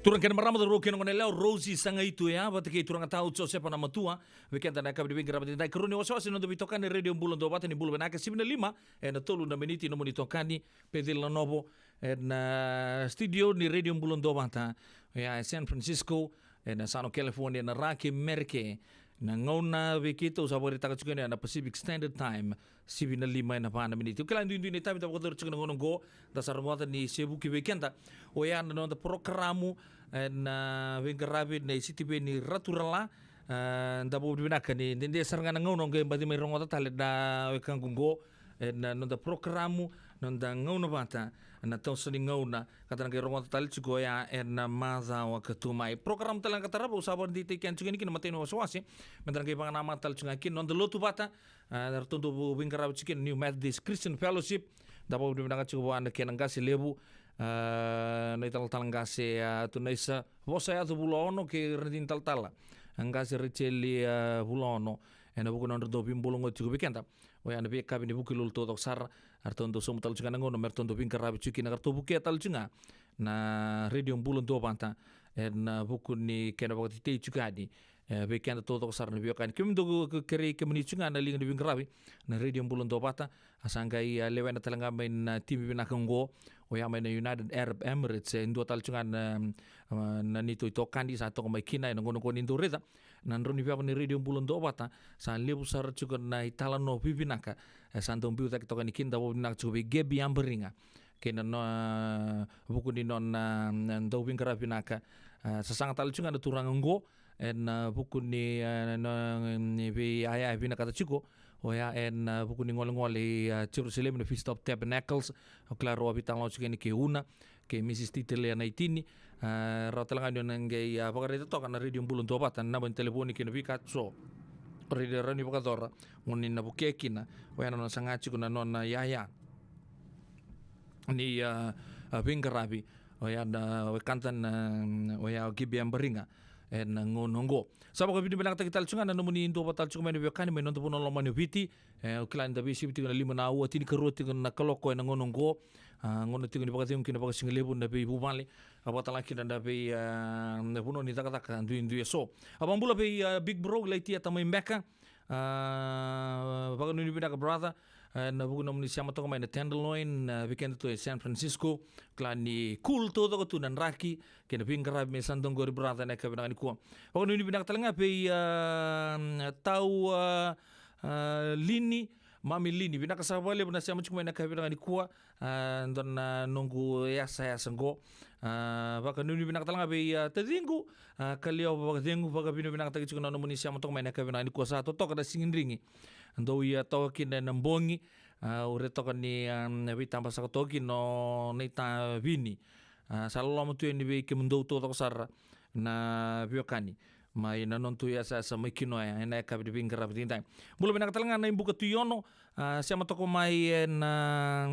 Turang kena marama da roke ngone leo Rosie sanga itu ya bata ke turang tau tso sepa nama tua weekend na kabi bingra bata dai kroni waswasi no do bitokani radio Bula Duavata ni Bula benaka 75 na tolu na meniti no monitokani pedil novo na studio ni radio Bula Duavata ya San Francisco na Sano California na Raki Merke na ngona wikito sabori taka chukene na Pacific Standard Time 75 na pana meniti kila ndu ni time ta kodor chukene ngono go da sarwata ni sebuki weekenda o ya no da programu na wingarabi na isitipe ni raturala da bo binaka ni ndende saranga ngono nge badi mai rongota tale da wekangungo na no da programu no da ngono bata na tosani ngona katana ke rongota tale chugo ya na maza wa katumai program talang katara bo sabor di tekan chugeni kin mateno waswasi mendan ke pangana matal chunga kin no da lotu bata tondo bo wingarabi chicken New Methodist Christian Fellowship da bo binaka chugo anda kenanga lebu na tal ngase tu nesa vosa ya tu bulono ke rendin tal ngase receli bulono ena buku non do bimbulongo tu bikenda o ya nabi kabini buku lul to sar artondo som tal chunga ngono mertondo binkarabi chuki na to buku tal chunga na radio Bula Duavata en buku ni kena bakti te chukadi bikenda to sar nabi kan kim do kere kemni chunga na linga binkarabi na radio Bula Duavata asangai lewena talanga main tim binakango o ya main United Arab Emirates ndo tal chunga na nito ito kandi sa to mai kina ngono ko nindo reda nan roni via ni radio Bula Duavata sa lebu sar chuka na itala no bibinaka santom biu tak to kan kinda bo nak chubi gebi amberinga kena no buku ni non ndo bingara binaka sa sang tal chunga na turang ngo en buku ni ni bi aya binaka ta chuko o ya en buku ni ngol Jerusalem the Feast of Tabernacles o claro habitang lo chuka ni ke una ke Mrs. Titele na itini ratelanga no ngai bakare to kan radio Bula Duavata na ben telefoni ke no bikatso radio rani bakadora ngoni na bukekina o ya no sanga chuko na non ya ni bingarabi o ya da kantan o ya gibi amberinga en ngonongo sabo ko binibang ta kital chunga na muni ndo batal chunga meni bekani meni ndo puno lomani viti o klan da bisi biti na lima na u atini karoti na kaloko na ngonongo ngono tingo ni bakati mungkin bakasi ngelebu na be bubali abatala kina da be na puno ni takataka ndu so abambula be big bro laiti atamai meka baka nuni binaka brother na buku na munisi ama toko mai na tenderloin weekend to San Francisco klan ni cool to tu nan raki kena bingara me sandong gori brother na kabina ni ko baka nuni binaka talanga be tau lini mami lini binaka sabale buna siama chukuma na kabina ni ko ndon nungu yasa ngo baka nuni binaka talanga be tadingu kalio baka dengu baka binaka tagi chukuna no munisi ama toko mai na kabina ni ko sa to toka da singindringi ando ia toki na nambongi ure toka ni vitamba sa toki no nita vini salolo mo tu ni be ke mundo to sar na biokani mai na non tu ya sa mai kino ya na ka bi bingara bi dai mulo bena talanga na imbuka tu yono siama toko mai na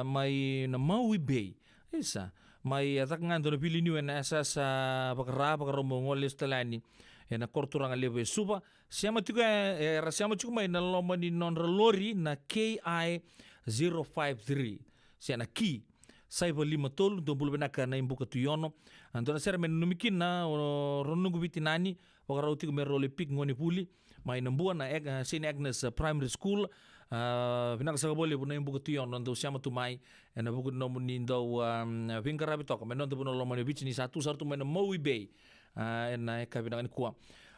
mai na Maui Bay isa mai atak ngando na pili ni na sa bakara mo ngoles talani na korturanga lebe suba siama tuka siama chuka mai na loma ni non lori na KI 053 siana ki saiba lima tolu do bulu benaka na imbuka tuyono andona sera men numikin na ronungu bitinani wakara uti ko merole pik ngoni puli mai nambua na St. Agnes Primary School binaka sa bole bu na imbuka tuyono ndo siama tumai na buku no ni ndo vingara bitoko men ndo buno loma ni bichini satu sartu men Maui Bay na kabinang kuwa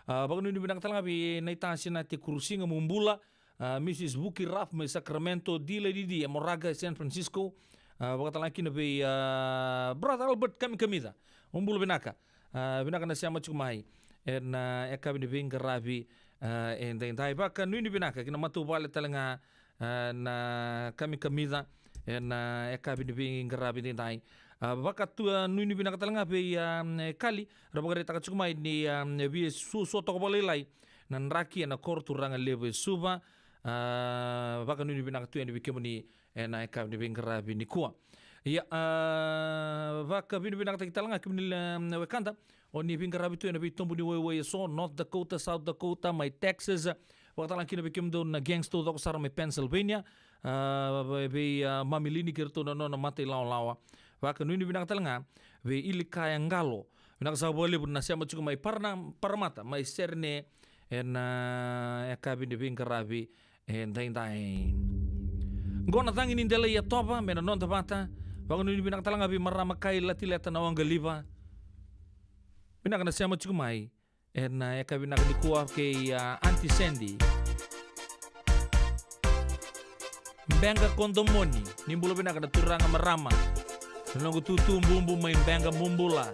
bago nuni binang talanga bi naitasi na ti cruising mumbula Mrs. Buki Raf may Sacramento di Moraga San Francisco bago talanga kina bi brother Albert kamida mumbula binaka na siya machumai na kabini bingarabi endai baka nuni binaka kina matubale talanga na kamida na kabini bingarabi endai baka tu nuni binaka talanga be kali rabagare taka chukuma ni bi su to ko lai nan raki na kortu ranga lebe suba baka nuni binaka tu ni bikemuni na ka ni bingara bi ni kuwa ya baka binaka talanga kimni wekanda oni bingara bi tu ni bitombu ni we so North Dakota, South Dakota, my Texas baka talanga kina bikemdo na gangsto do sar me Pennsylvania be mamilini kirto no mate lawa Waka nuni binakatalanga ve ili kaya ngalo. Binakasabole pun nasema cukup mai paramata mai serne en kabi de bingarabi en dain. Gona tangi ni dela ya toba mena non tabata. Waka nuni binakatalanga bi marama kai latileta na wangaliba. Binakasema cukup mai en kabi nakadikuwa ke anti-sendi. Benga kondomoni nimbula binakada turanga marama. Nongo tutu bumbu main benga mumbula.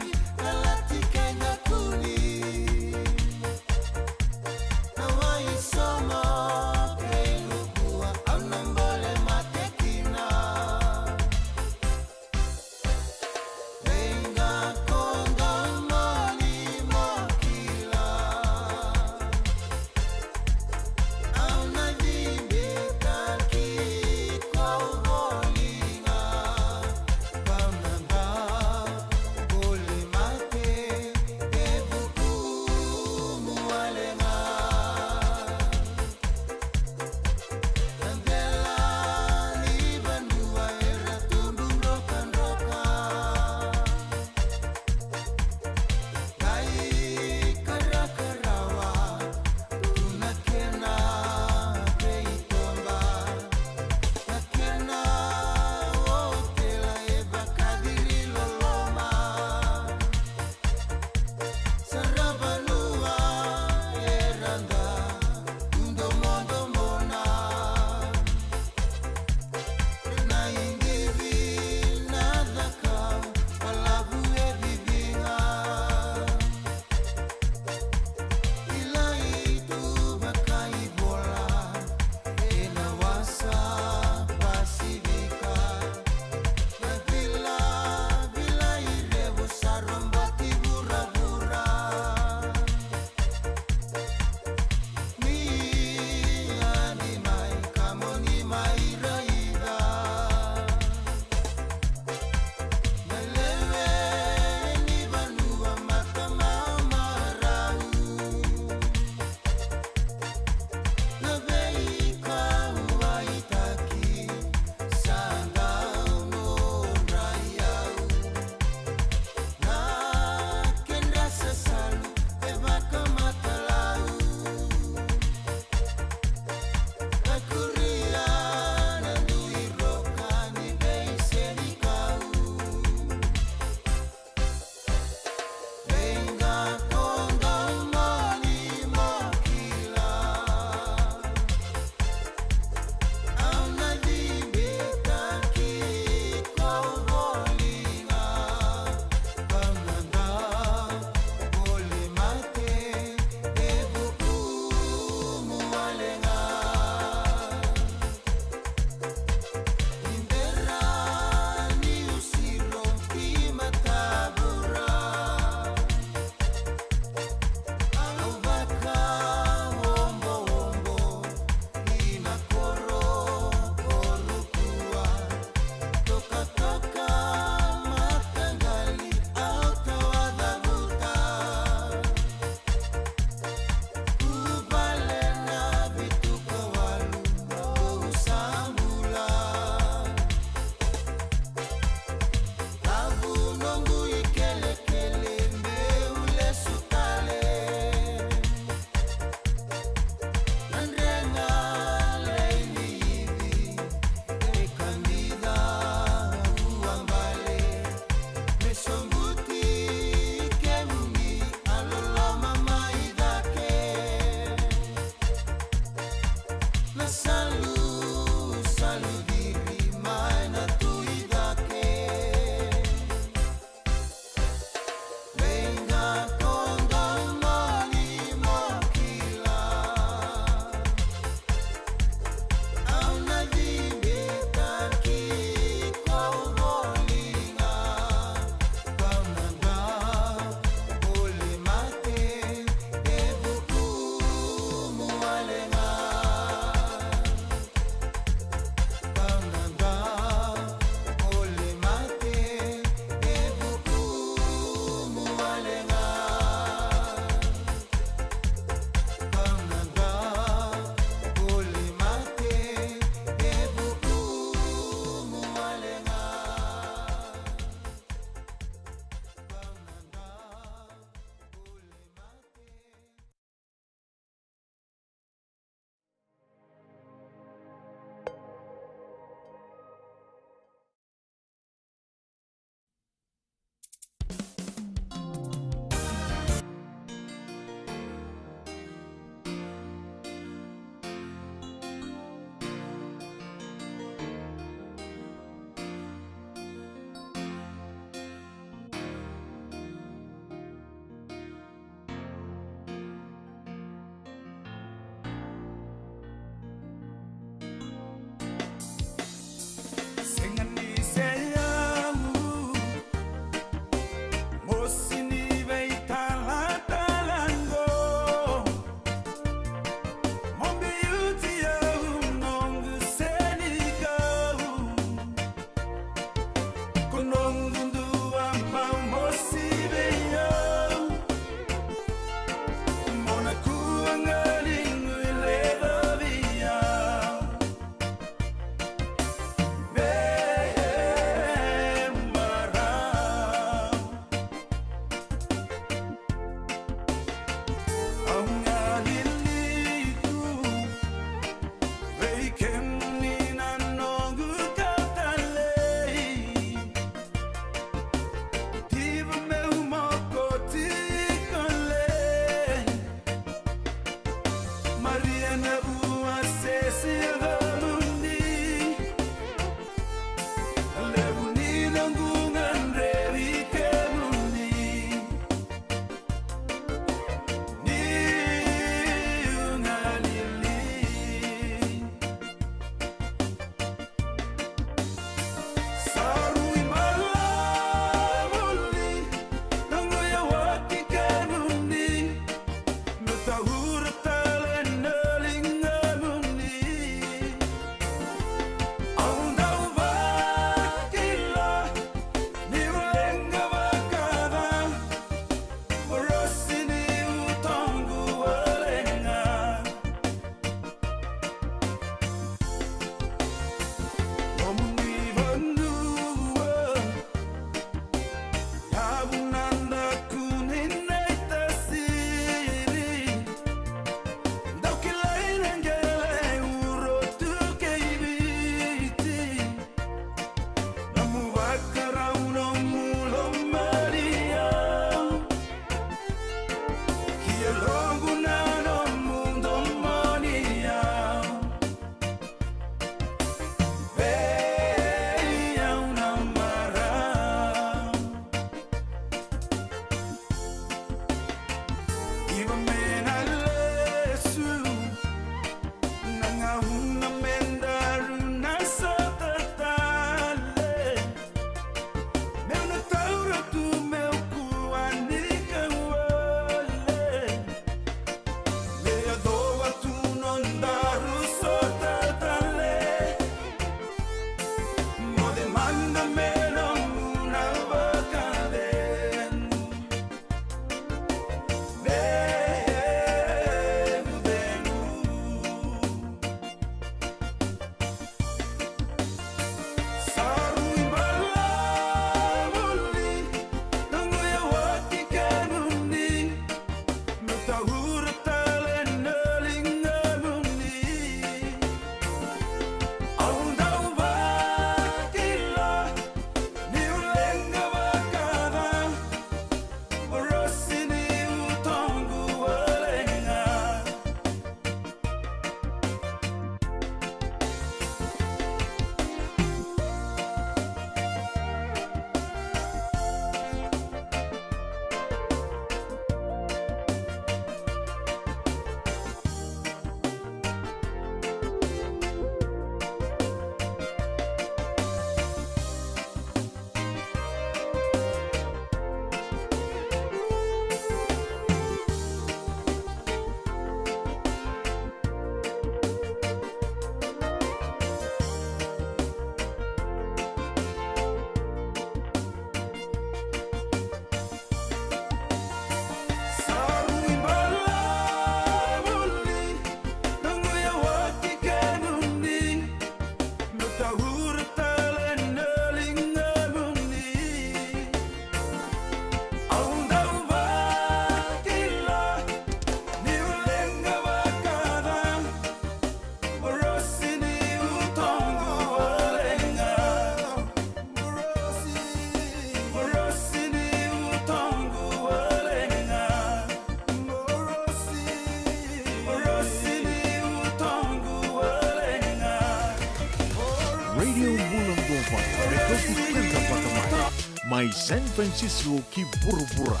kwenda patamai. Mai San Francisco ki burubura.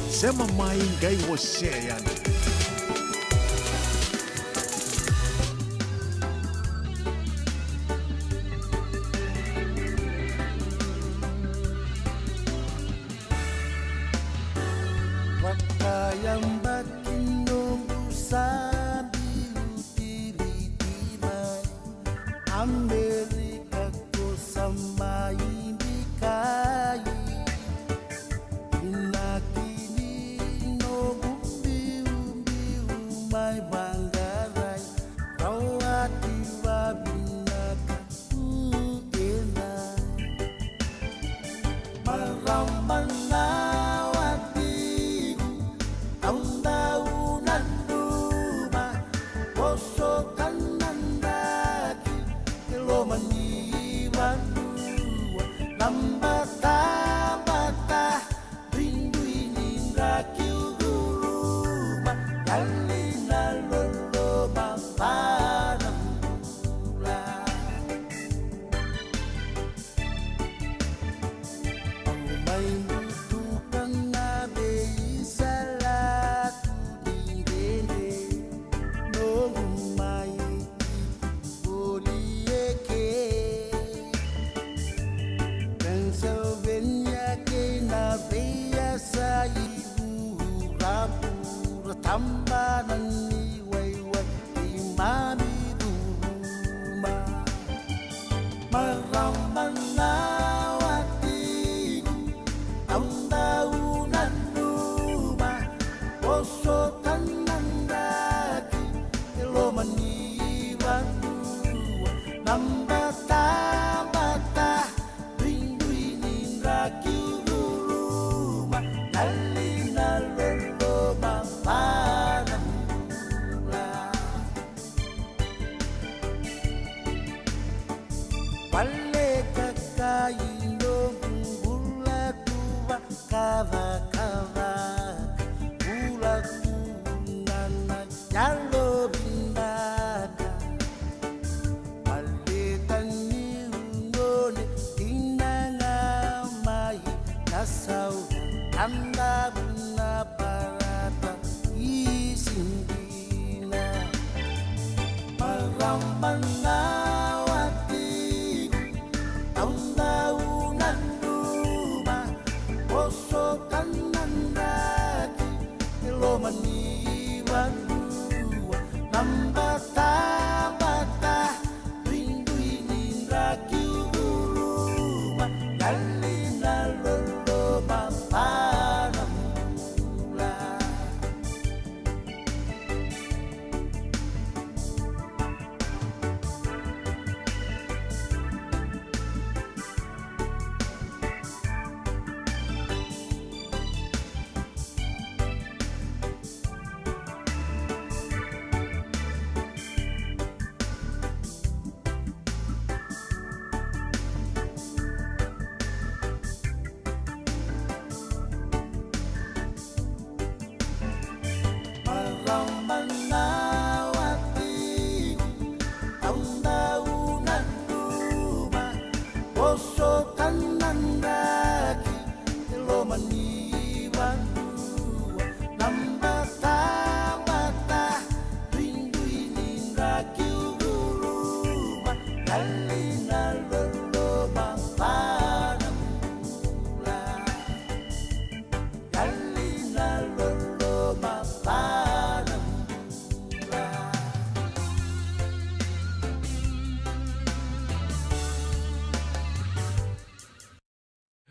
Sema mai ngai waseani.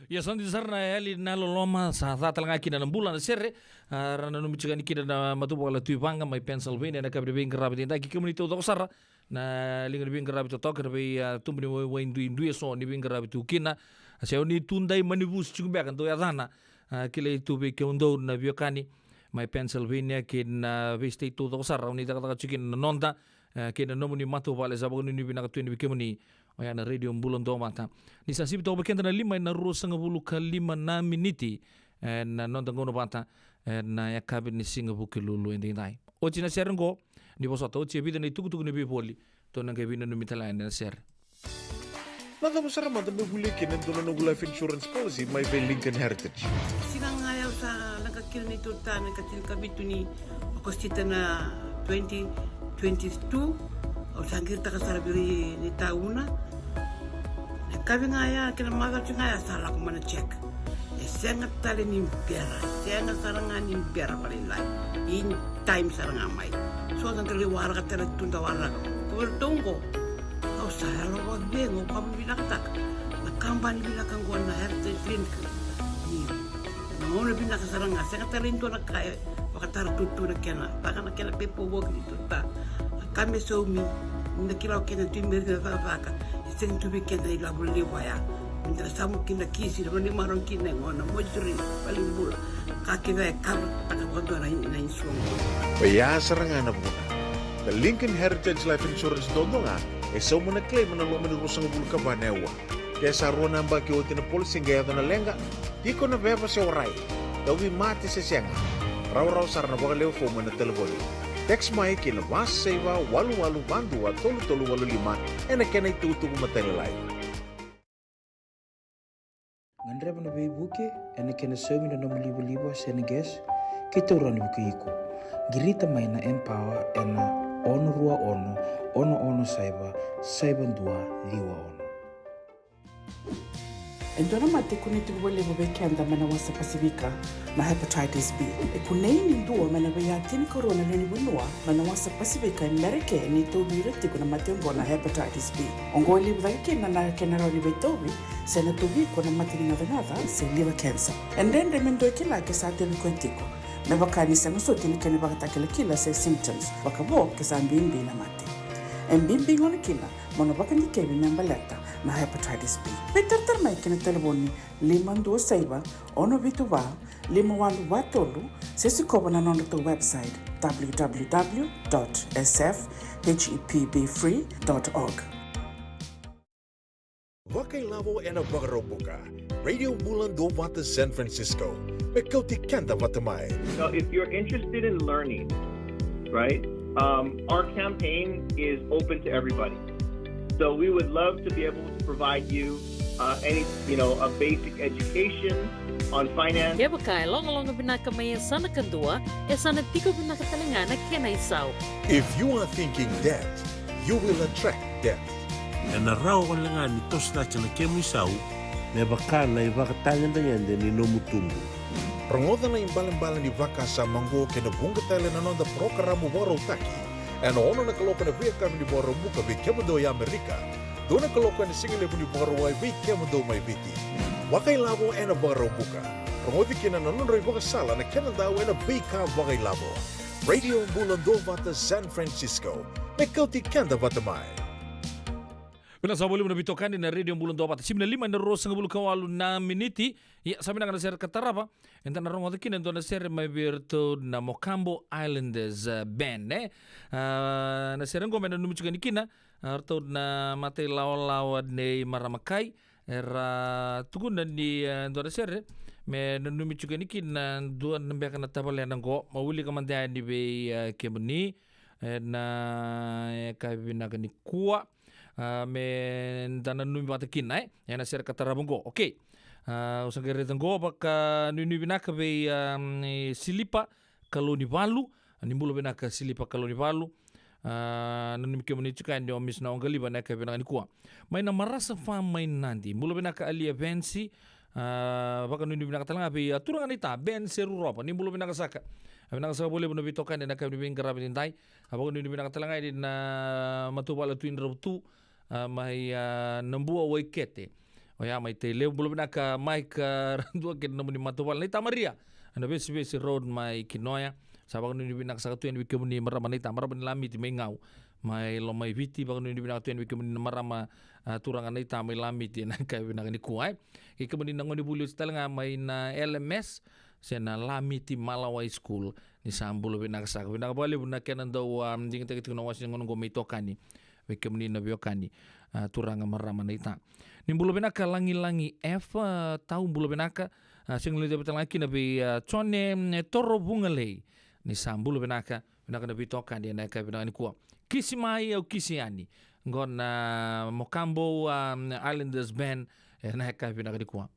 Ya sandi sarna ali nalo loma sa thata langa kina na bulan serre rana no michigan kina na matubo la tuipanga mai Pennsylvania na kabri bing rabi tinda ki community to sara na linga bing rabi to tok rabi tumbni wo indu so ni bing rabi tu kina se oni tundai manibus chungbe kan to ya dana kile tu be ke undo na biokani mai Pennsylvania kin vi state to sara oni taka chikin nonda kina no muni matubo la sabon ni bina ka tu ni bikemuni Oya na radio Bula Duavata. Ni sa sibito bekenda na 5:05 miniti na nonda ngono bata na yakabi ni singa buki lulu endi dai. Ochi na serengo ni bosota ochi vida ni tuku ni bipoli to na gebina no mitala na ser. Nada mo sarama da may huli kin nandun na life insurance policy may by Lincoln Heritage. Sinangayaw sa nagkakil nito ta nagkakil kabito ni akostita na 2022 o sangkir ta kasarabiri ni tauna. Kami ngaya kina magal ngaya sala ko mana check. Sengat tali ni pera, sengat sarangan ni pera palilai. In time sarangan mai. So sangkir liwara ka tala tunda wala ko tunggo. Kau saya lo wag bengo kamu bilang tak. Nakambani bilang kang gua na heritage link. Mau lebih nak sarang saya kata lintu nak kaya wakata tutu nak kena tak nak kena pepo work itu tak kami suami nak kira kena timber ke apa sing tu bikin dari lagu liwaya minta samu kena kisi dan ni marong kena ngona mojuri paling bula kaki bae kau tak kondo na insuang Baya sarangan na muna. The Lincoln Heritage Life Insurance dodonga so mo na claim na lo manirusang bulu ka banewa. Kaya sa ruwan ang baki o tinapulsing gaya na lenga, di ko na beba si oray. Dawi mati sa siyang. Raw-raw sarang na bakaliw po mo na telefoni. Text may kinabas sa iba, walu-walu bandu at tolu-tolu walu lima, na kanay tutugo matalilay. Ngandre na bay buke, na kena semi na libo-libo sa nages, kita urani buke iko. Girita may na empower, na ono rua ono saiba, saiban dua liwa ono. Endona mate kuniti wale wabekenda mana wasa Pasifika na hepatitis B. Kuneini ndua mana bayatini corona nini bunua mana wasa Pasifika Amerike ni tobi reti kuna matembo na hepatitis B. Ongoli wabekenda na kenaroni betobi sena tobi kuna matini navengada se liver cancer. Endende mendo kila kesate mkwentiko. Na wakani sema sote ni kene wakatakele kila se symptoms. Wakabo kesa mbimbi na mate. Mbimbi ngoni kila mono wakani kebi nambaleta na hepatitis B. Peter termai kena telefoni 52 ono vituva 51 sesi kobo na nondo to website www.sfhepbfree.org. Wakailavo en Wagarobuka, Radio Bula Duavata, San Francisco. May Kauti Keda Vata. So if you're interested in learning, right, our campaign is open to everybody. So we would love to be able to provide you a basic education on finance. Kaya baka long binakamayan sana kandua, sana tiko binakatalangana kena isaw. If you are thinking that, you will attract that. Na raw ko lang nga nitos na siya na kemisau, may baka na ibakatangan na yan din inomutumbo. Prangoda na imbalan-balan ni Vaka sa manggo kinabunga tala na nonda programo waro taki. Ano ono na kaloka na via kami ni waro buka vi kemado ya Amerika. Doon na kaloka ni singile po ni waro ay vi kemado may viti. Wakailavo ena waro buka. Prangoda kina nanonroy waka sala na Canada ena vika wakailavo. Radio Bula Duavata, San Francisco. May Kauti Keda Vata. Bila sa boleh menabitokani na radio Bula Duavata 5 na rosa ng bulu kawalu na miniti ya sabi na ser kataraba enta na rongo kina do na ser may virtu na Mocambo Islanders band na ser ngo mena numuchuga nikina arto na mate lawad ne maramakai era tuguna ni do na ser me numuchuga nikina do na beka na tabale na go mawuli ka man ni be kebni na kabina ni kuwa men tanan numi bata kinai yana ser katarabongo okay usang geretango baka numi binaka be silipa kaloni balu nimbulo binaka silipa kaloni balu numi kemuni chuka ndio mis na ongali banaka binaka nikua mai na marasa fa mai nandi mbulo binaka ali evensi baka numi binaka talanga be turanga nita ben seru ropa nimbulo binaka saka binaka saka boleh bunabitokan na kabini bingarabi dindai abang numi binaka talanga di na matubala tuin rotu mai nambua waikete oya mai te leu belum nak mai ka randua ke namu ni matubal ni tamaria ana besi road mai kinoya sabang ni binak sakatu en wikem ni marama ni tamara ben lami ti mengau mai lo mai viti bang ni binak tu en wikem ni marama turangan ni tamai lami ti na ka binak ni kuai ikem ni nangoni bulu stalanga mai na LMS sena lami ti Malawai School ni sambulo binak sak binak bali bunak kenan do ding te no wasin ngono gomi tokani wekem ni na biokani turanga marama na ita nimbulo benaka langi F tahu bulo benaka sing le debetan laki na bi chone toro bungale ni sambulo benaka na bi tokani na ka binani kuwa kisimai au kisiani ngon Mokambo Islanders Band na heka pinakadikwa.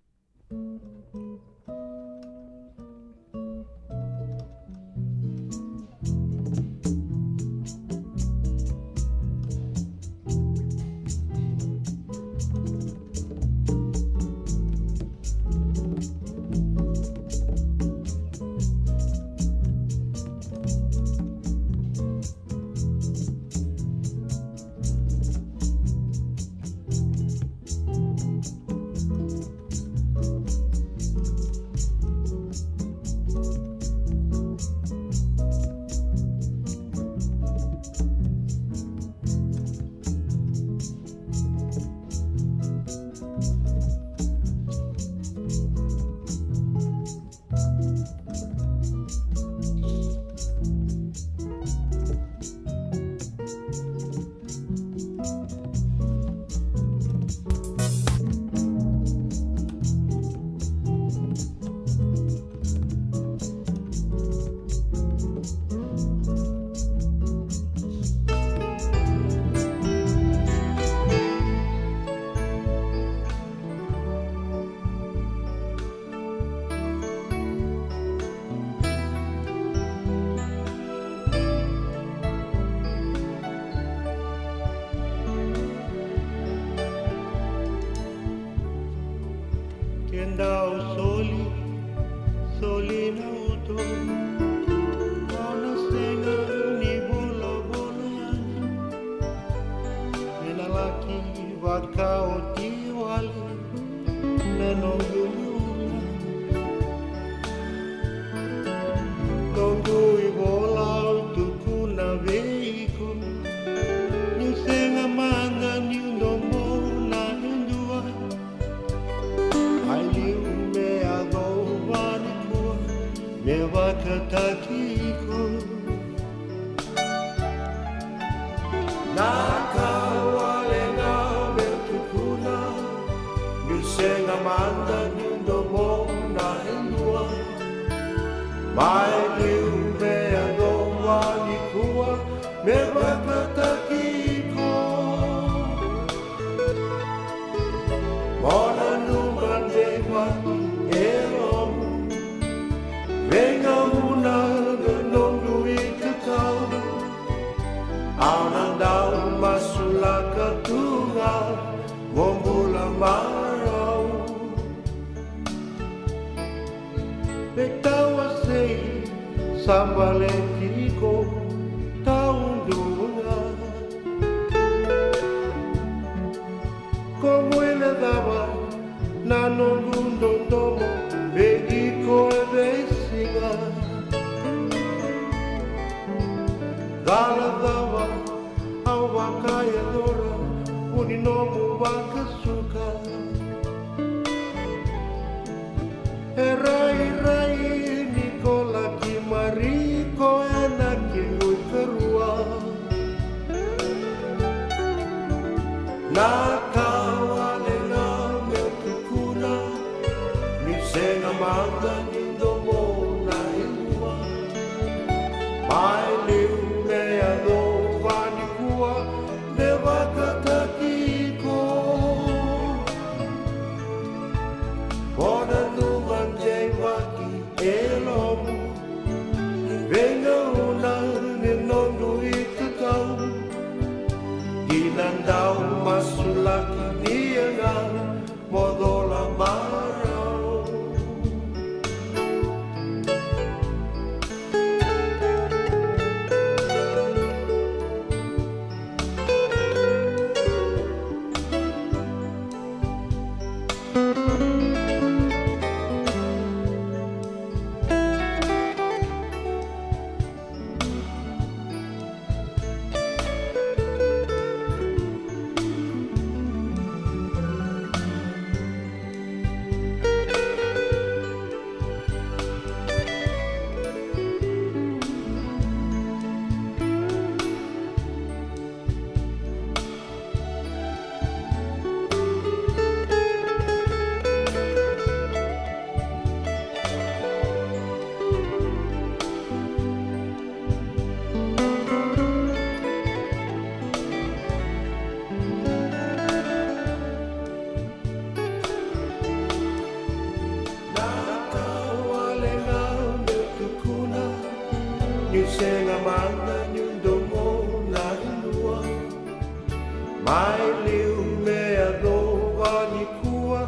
liu mea do wani kua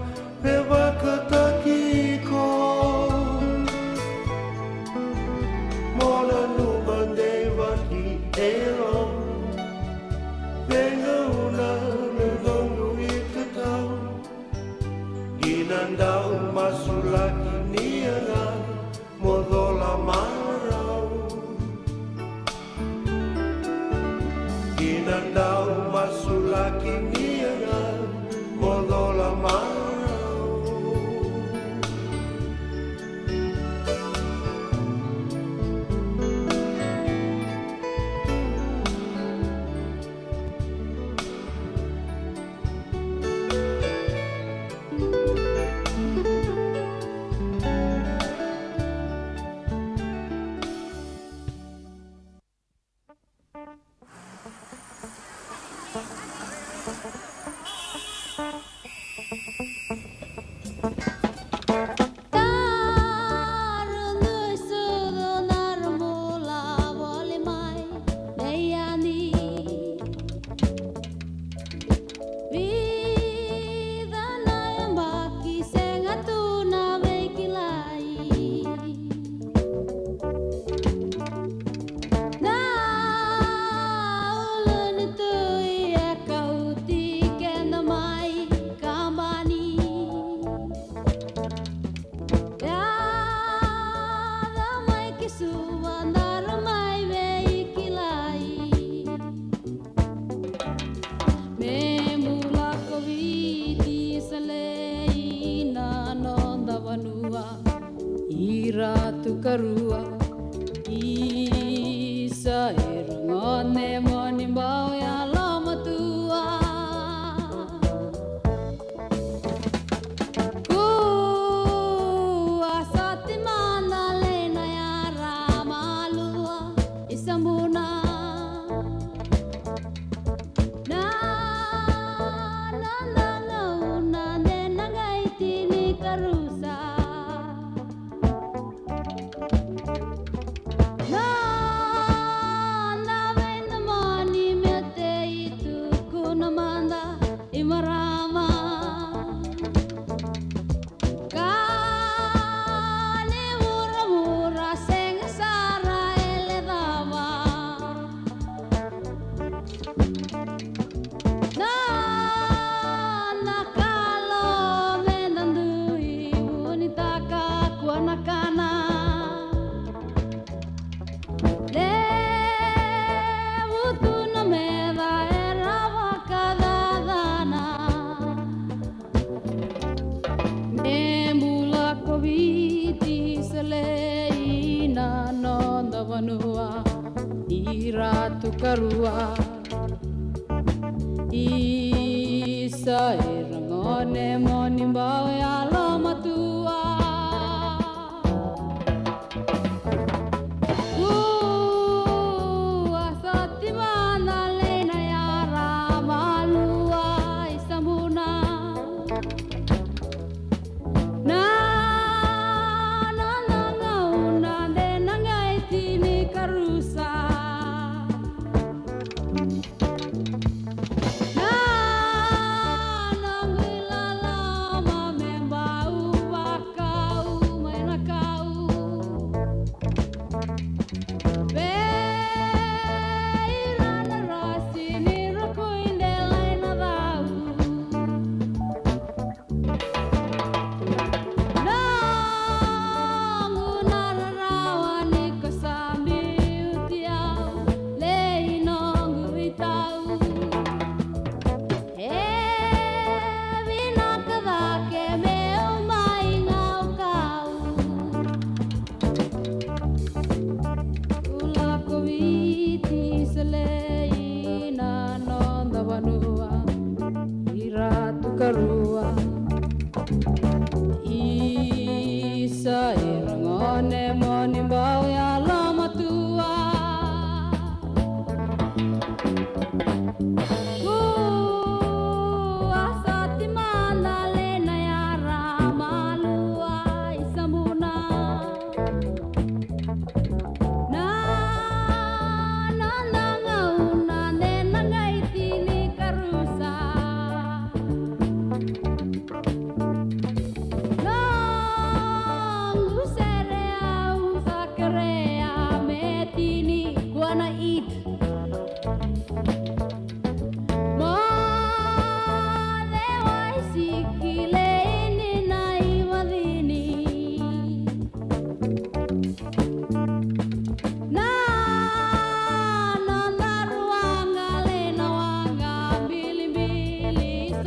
me wakataki ko Mona numa de waki e long Venga una me dongu i te tau Ginandau masulaki nianga Modola marau Ginandau masulaki nianga Modola marau Karua isa ngone moni mbao ya lama tua ku asati mana lena ya ramalua isambuna na na nena gaiti ni karusa Karua isa ngone moni mbao ya lama tua asati mana lena ya ramalua isambuna na una de nangai tini karusa la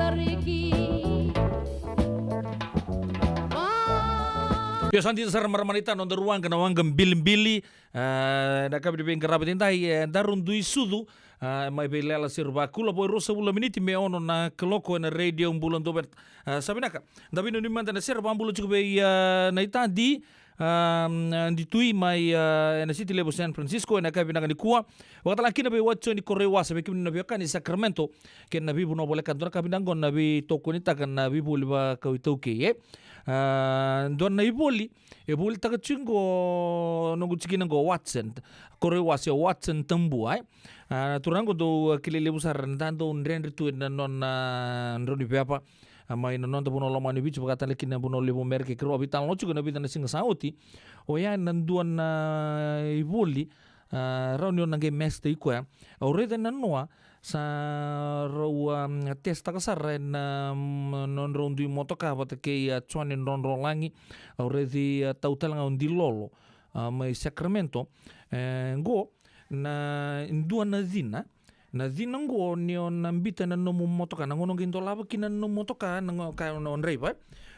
bariki. Biasa nanti sar marmanita non ruang kana wangam bilim-bili na kabi de kerabat intai darun dui sudu mai belela sirba kula boy rosa bula miniti me ono na keloko na radio bulan dobert sabinaka dabi no nimanda na serba ambulo cukup na itadi di tui mai na city level San Francisco na kabi na kuwa wakati laki na be watcho ni korewa sabe kimi na biaka ni Sacramento ken na bibu no bole kantora kabi nangon na bi tokunita kan na bibu liba kawitoke don na iboli iboli taka chingo nungu chikina go Watson korewa se Watson tambu ai turango do kilele busar ndando nrenri tu na non ndroni peapa mai na non buno loma ni bichu bakata lekina buno lebo merke kro habitan lo chugo na bitan singa sauti o ya nanduan iboli reunion nange meste ikwa already nanua sa rawa testa kasar na non rondi motoka bata ke chuan non rolangi already tautal ngaundi lolo mai Sacramento go na indua na zina ngo ni on ambita na nomu motoka na ngono gindo laba kina no motoka na ka on reiba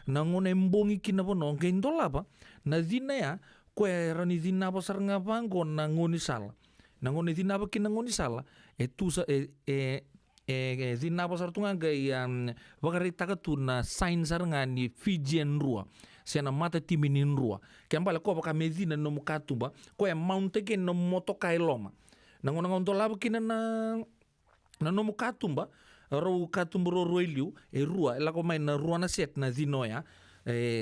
na ngono embongi kina bono gindo laba na zina ya kwe rani zina basar ngabango na ngoni sala na ngoni zina ba kina ngoni sala tusa zina basar tunga ga bakari takatu na sign saranga ni Fijian rua sena mata timinin rua kembala ko baka mezina no mukatumba ko mount ke no motoka iloma na ngona ngondo laba kina na no mukatumba ro katumbo ro eliu rua la ko mai na rua na set na zinoya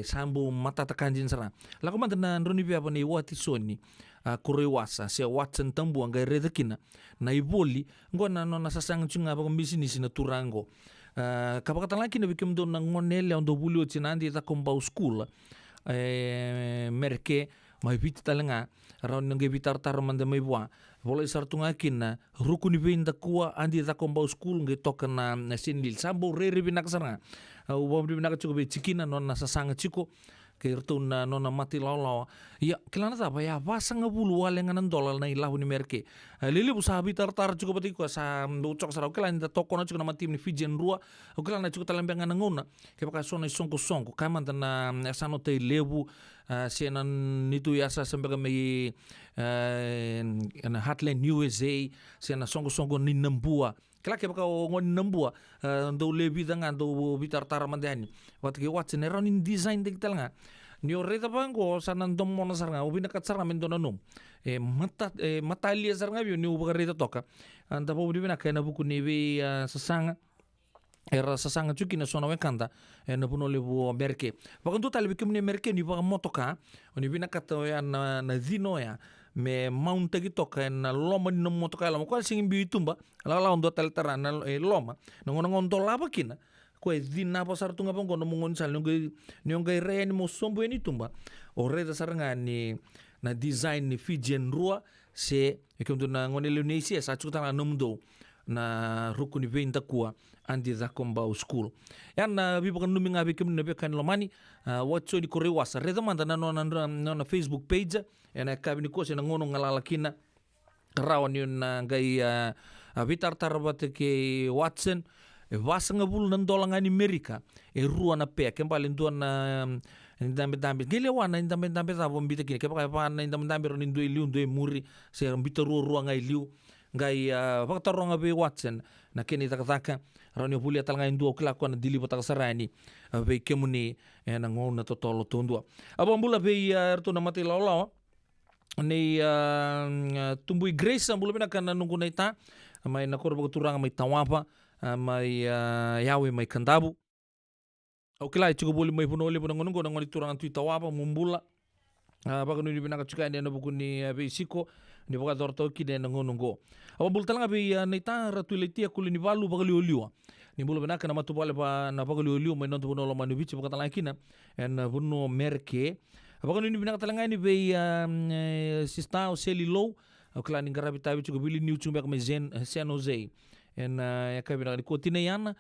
sambu mata takanjin sara la ko manta na ndroni bia bani wati soni kurewasa se Watson tambu anga redekina na iboli ngona no na sasang chunga ba business na turango kapakatan laki na bikim do na ngonele ondo bulio chinandi ta kombau school merke mai bit talanga ron nge bitar tar mande mai bua boleh sartunga kina rukuni binda kuwa andi ta kombau school nge tokana na sinil sambo rere binak sana ubom binak cukup cikina non na sasang ciko kertu na nona mati law ya kelana apa ya pasang bulu wale nganan dolal na ilahu ni merke lili busa bitar tar cukup beti ko sa bucok sarau kelan ta toko na cukup na mati ni Fijian rua kelana cukup talembang nganan ngona ke baka sona songko kaman na sano te lebu senan nitu yasa sampai me na Heartland USA sena songko ni nembua kala ke baka ngon nembua do lebi danga do bitar tar mandani wat ke Watson era ni design de talanga ni oreta bango sanan dom mona saranga ubina katsaranga mendona num mata lia saranga bi ni uba reta toka anda po bina kana buku ni we sasanga era sasanga chuki na sona wekanda na puno lebu merke bakantu talibi kimni merke ni ba motoka oni bina kato ya na zino ya me mount gi toka na loma ni motoka la ko singin bi tumba la ondo taltara na loma ngono ngondo laba kina ko zina pasar tunga pongo no mungon sal ngai re ni mo sombo ni tumba o re da saranga ni na design ni Fijian rua se ekumdu na ngone Indonesia sa chuta na numdo na rukuni veinta kuwa andi za kombau school yan na bibakan numinga bikim na bekan lomani watcho di korewasa re da manda na na Facebook page ena kabini ko se na ngono ngalalakina rawan yun na ngai vitar tarbat ke Watson vasa nga bulu nan dola ngani Amerika rua na pe kembali duan na ndambe gele wana ndambe za bombita kine kebaka pa na ndambe ro ndoi liu ndoi muri se mbita rua ngai liu ngai faktaronga be Watson na kene takataka rani pulia tal ngai ndu kla ko na dili bota sarani be kemuni na ngona totolo tundua abambula be erto na mati lawa ni tumbui Grace ambula bina kana nungu naita mai na korbo turanga mai tawapa mai yawe mai kandabu au kila chugo boli mai puno le puno ngongo ngoni turanga tu tawapa mumbula baka nuni bina ka chuka na bukuni be siko ni baka dorto ki de ngongo au bultanga be naita ratuleti kulini balu baka lioliwa ni bulu bina kana matu bale pa na baka lioliwa mai nonto puno lo manu bichi baka talakina en puno merke baka nuni bina ka talanga ni be sista o seli low au kila ni garabita bichi ko bili new chumba ka San Jose en ya kabina ni ko tinayana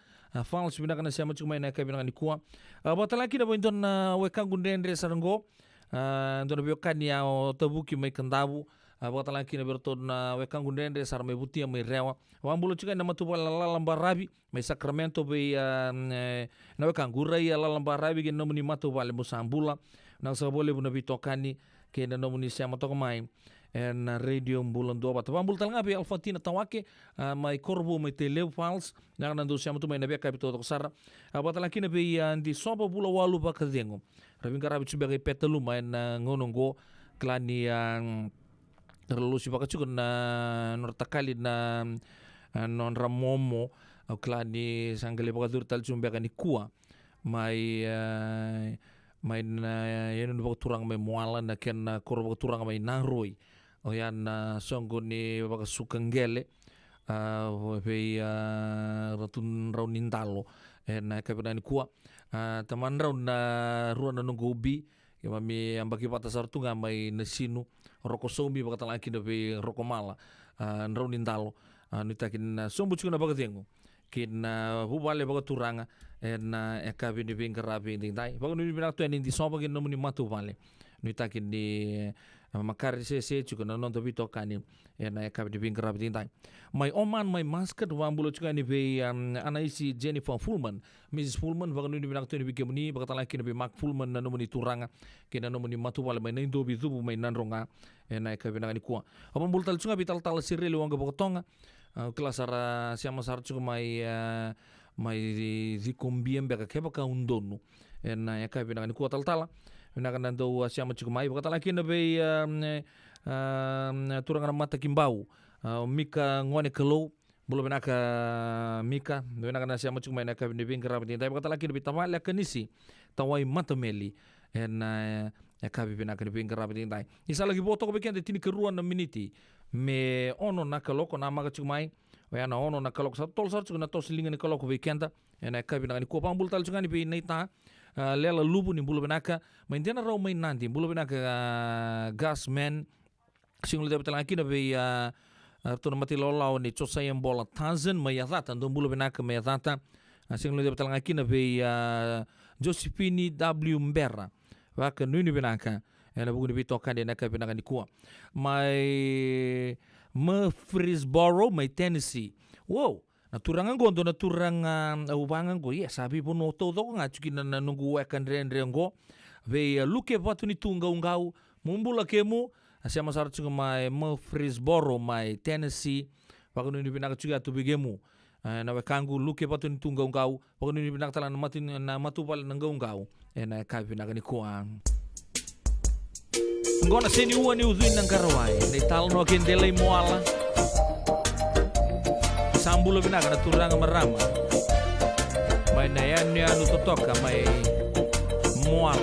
fals bina kana siama chuma na kabina ni ko batalaki na boindon wekangu ndendre sarango ndon biokani ya tabuki mai kandabu Wakatala kina berto na wekangu ndende sar mai butia mai rewa. Wambulo chika na matu wala lalamba rabi mai Sacramento be na wekangu rai lalamba rabi ke nomuni matu wale musambula. Na sabole buna bitokani ke na nomuni siama toko mai. Na radio Bula Duavata. Wambul talanga be Alfatina tawake mai Corvo mai Teleu Falls. Na nando siama tu mai na beka bito toko sara. Wakatala kina be di soba bula walu baka dengo. Rabinga rabi chubaga petalu mai na ngonongo klani Terlalu baka juga na nortakali na non ramomo au klani sanggale baka dur tal cumbe ni kua mai na yenu baka turang mai muala na ken kor baka turang mai naroi o yan songgo ni baka sukanggele pe ratun raunin talo na kapena ni kua taman raun na ruan na nunggubi Mami ambaki Vata sartunga mai nasinu roko sombi baka talaki na be roko mala nrau nindalo nitakin sombu chuna baka tengo kin hubale baka turanga na ekabi ni be ngarabi ndai baka ni bina tu ni di soba kin nomuni matu vale nitakin ni makari se chuka na nonto bito kani na ekabi ni be ngarabi ndai mai oman mai maskat wambulo chuka ni be anaisi Jennifer Fullman Mrs. Fullman baka ni bina tu ni be kemuni baka talaki na be Mark Fullman na nomuni turanga kina nomuni matu vale mai naindo bizubu mai nanronga na ekabi na ni kuwa apam bultal chunga bital tal sirele wanga baka tonga kelasara siama sar chuka mai zikumbiem baka keba ka undonu na ekabi na ni kuwa tal Minakan do siama chuka mai baka talaki na be turanga mata kimbau Mika ngone kelo bulu benaka Mika benaka siama chuka mai na ekabi ni bingara bindai baka talaki na bitawala kanisi tawai mata meli na ekabi benaka ni bingara bindai isa lagi boto ko bekende tini keruan na miniti me ono nakaloko na maga chuka mai na ono nakaloko sa tol sar chuka na tosilinga ni kaloko bekenda na ekabi na ni ko pambul tal chuka ni be neita lela lubu ni bulu benaka maindena raw mai nanti bulu benaka gasman singul de betalaki na be tuna mati lolau ni chosayam bola tanzen mai Vata ndo bulu benaka mai Vata singul de betalaki na be Josephine W Mbera waka nuni benaka na bugu ni bito kande na kabina ni kuwa mai Murfreesboro mai Tennessee wow na turanga gondo na turanga ubanga go yes sabi pono todo nga chukina na nungu wekan rengo ve luke watu ni tunga ungau mumbula kemu asema sar chunga mai Murfreesboro mai Tennessee wakunu ni binaka chuga tu bigemu na wekangu luke watu ni tunga ungau wakunu ni binaka tala na matupal nanga ungau na kai binaka ni kuwa ngona seni uwa ni uzuin nang karawai ni tal no kendele moala sambulo binaka na turanga marama mai na yan anu totoka mai moala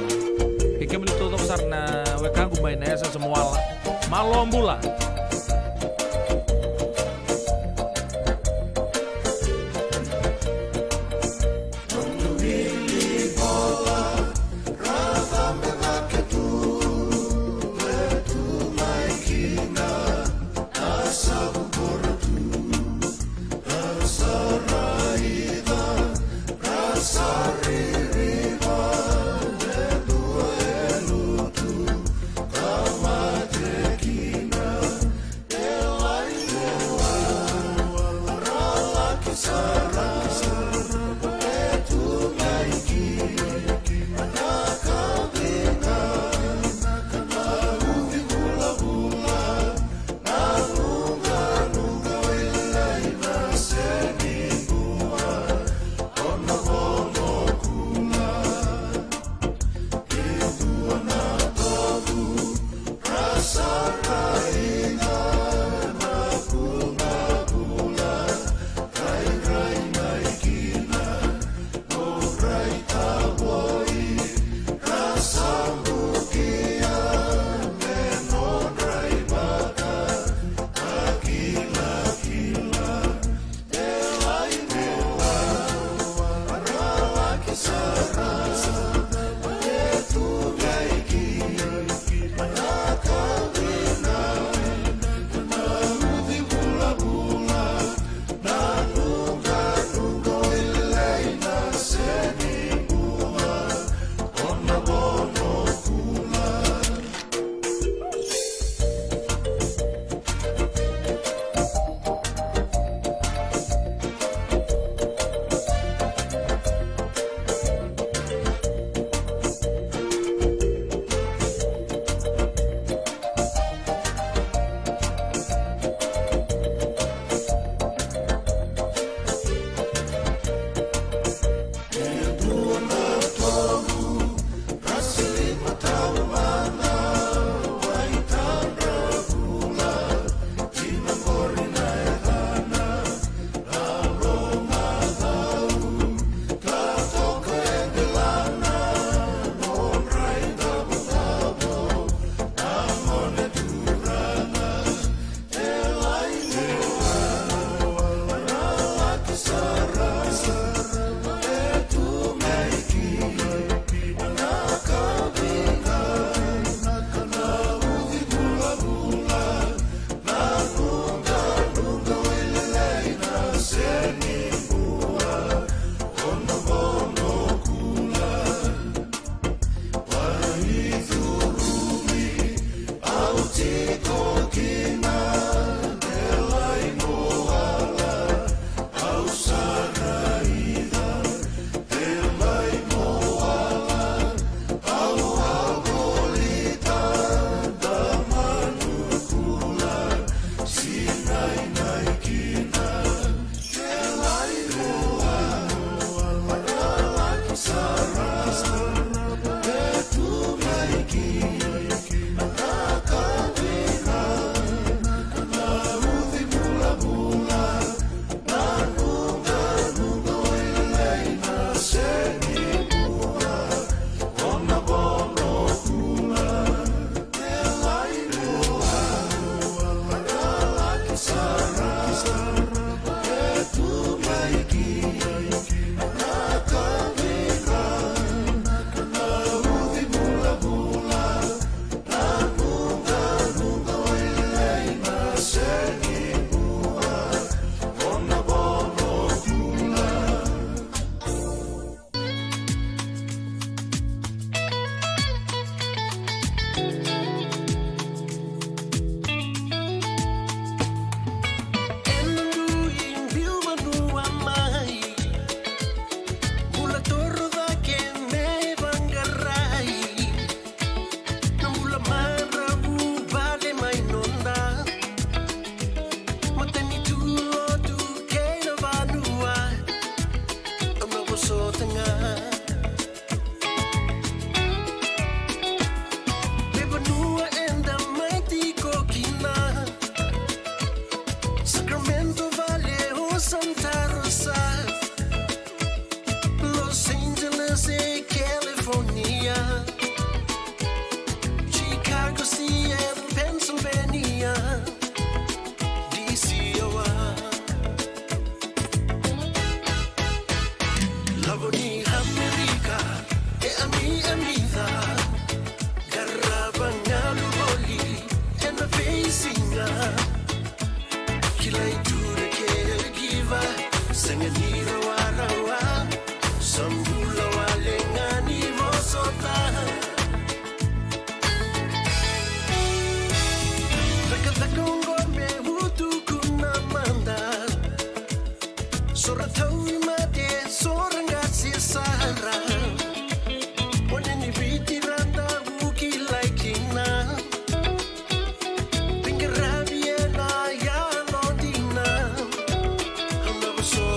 kemuli todo besar na wekangu mai na esa semuala malombula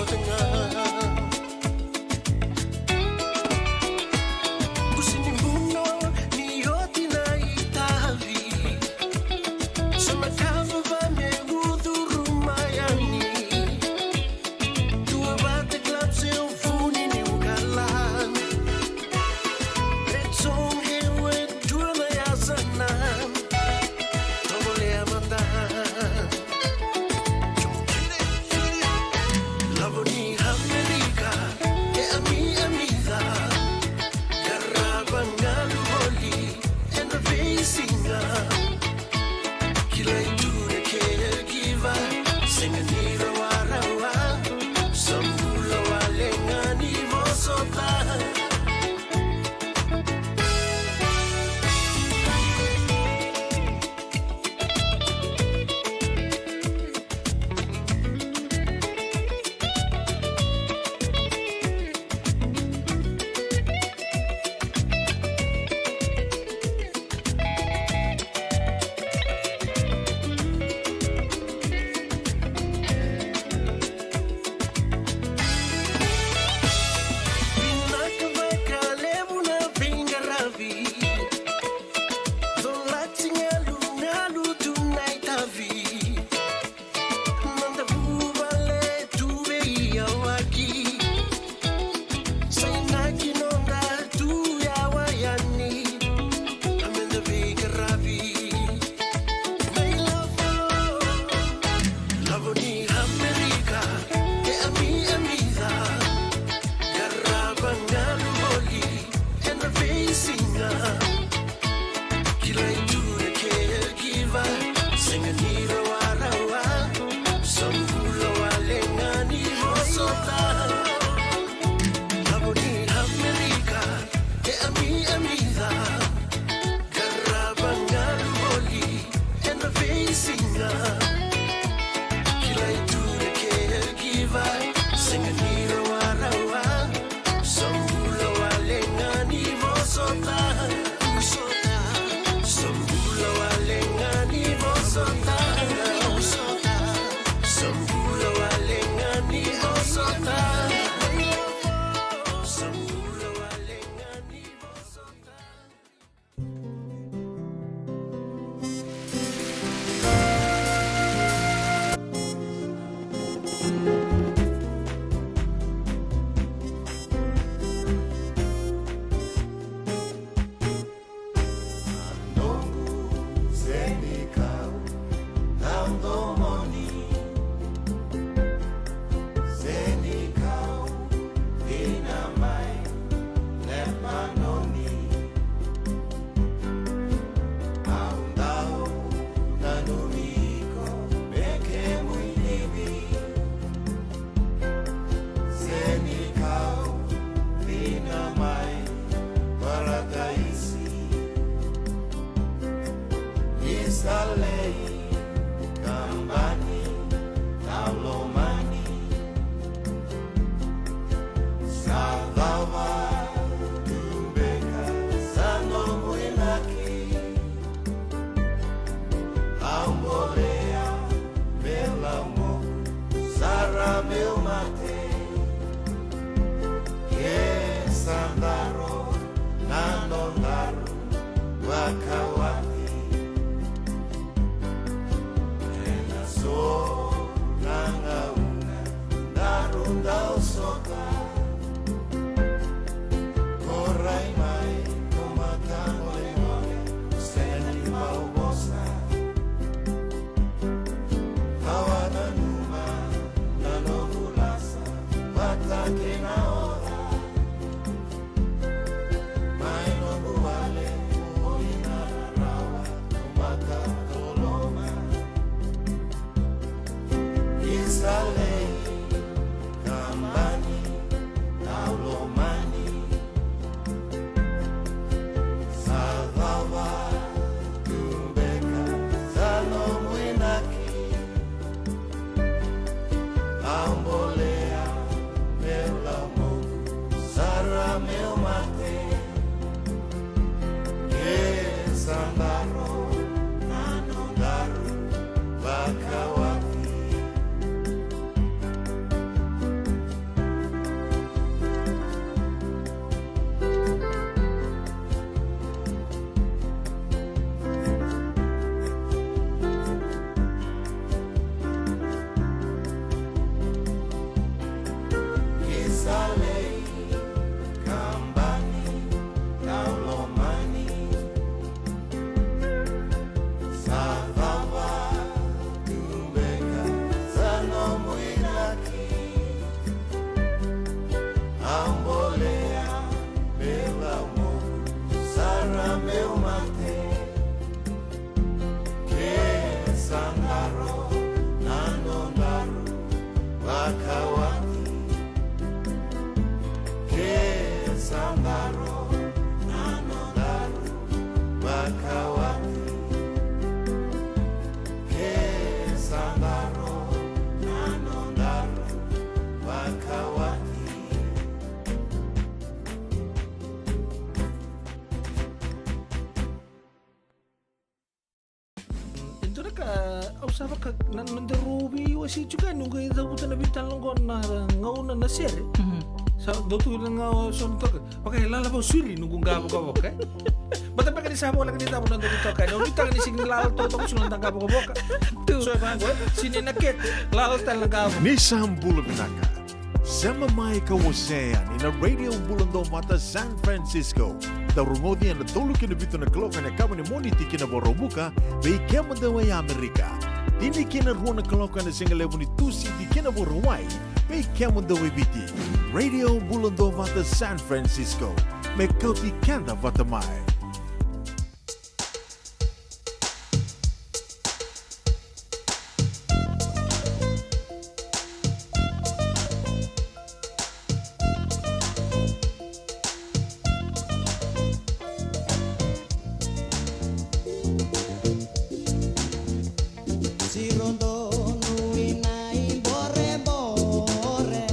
Tengah meu mate que sandaro nanondaru bakawati Usava ka nanderubi wasi juga nunggu itu buta na bitan longon na ngauna na sere. Sa dotu na ngau son to. Pakai lala ba suri nunggu ngabo ka boka. Bata pa kani sabo lagi dita punan to ka. No bita kani sing lal to to sunan tangka boka. So ba go sini naket lal tal ngabo. Nisam Bula Duavata. Sama mai ka wasea ni na Radio Bula Duavata San Francisco. Da rungodi na tolu kina bito na kloka na kama ni moniti kina borobuka bei kema da wai Amerika. Dini kina ruona kloka na singalebu ni tusi di kina borowai bei kema da wai biti. Radio Bula Duavata San Francisco. Me Kauti Keda Vata mai. Si rondo noi nai bore bore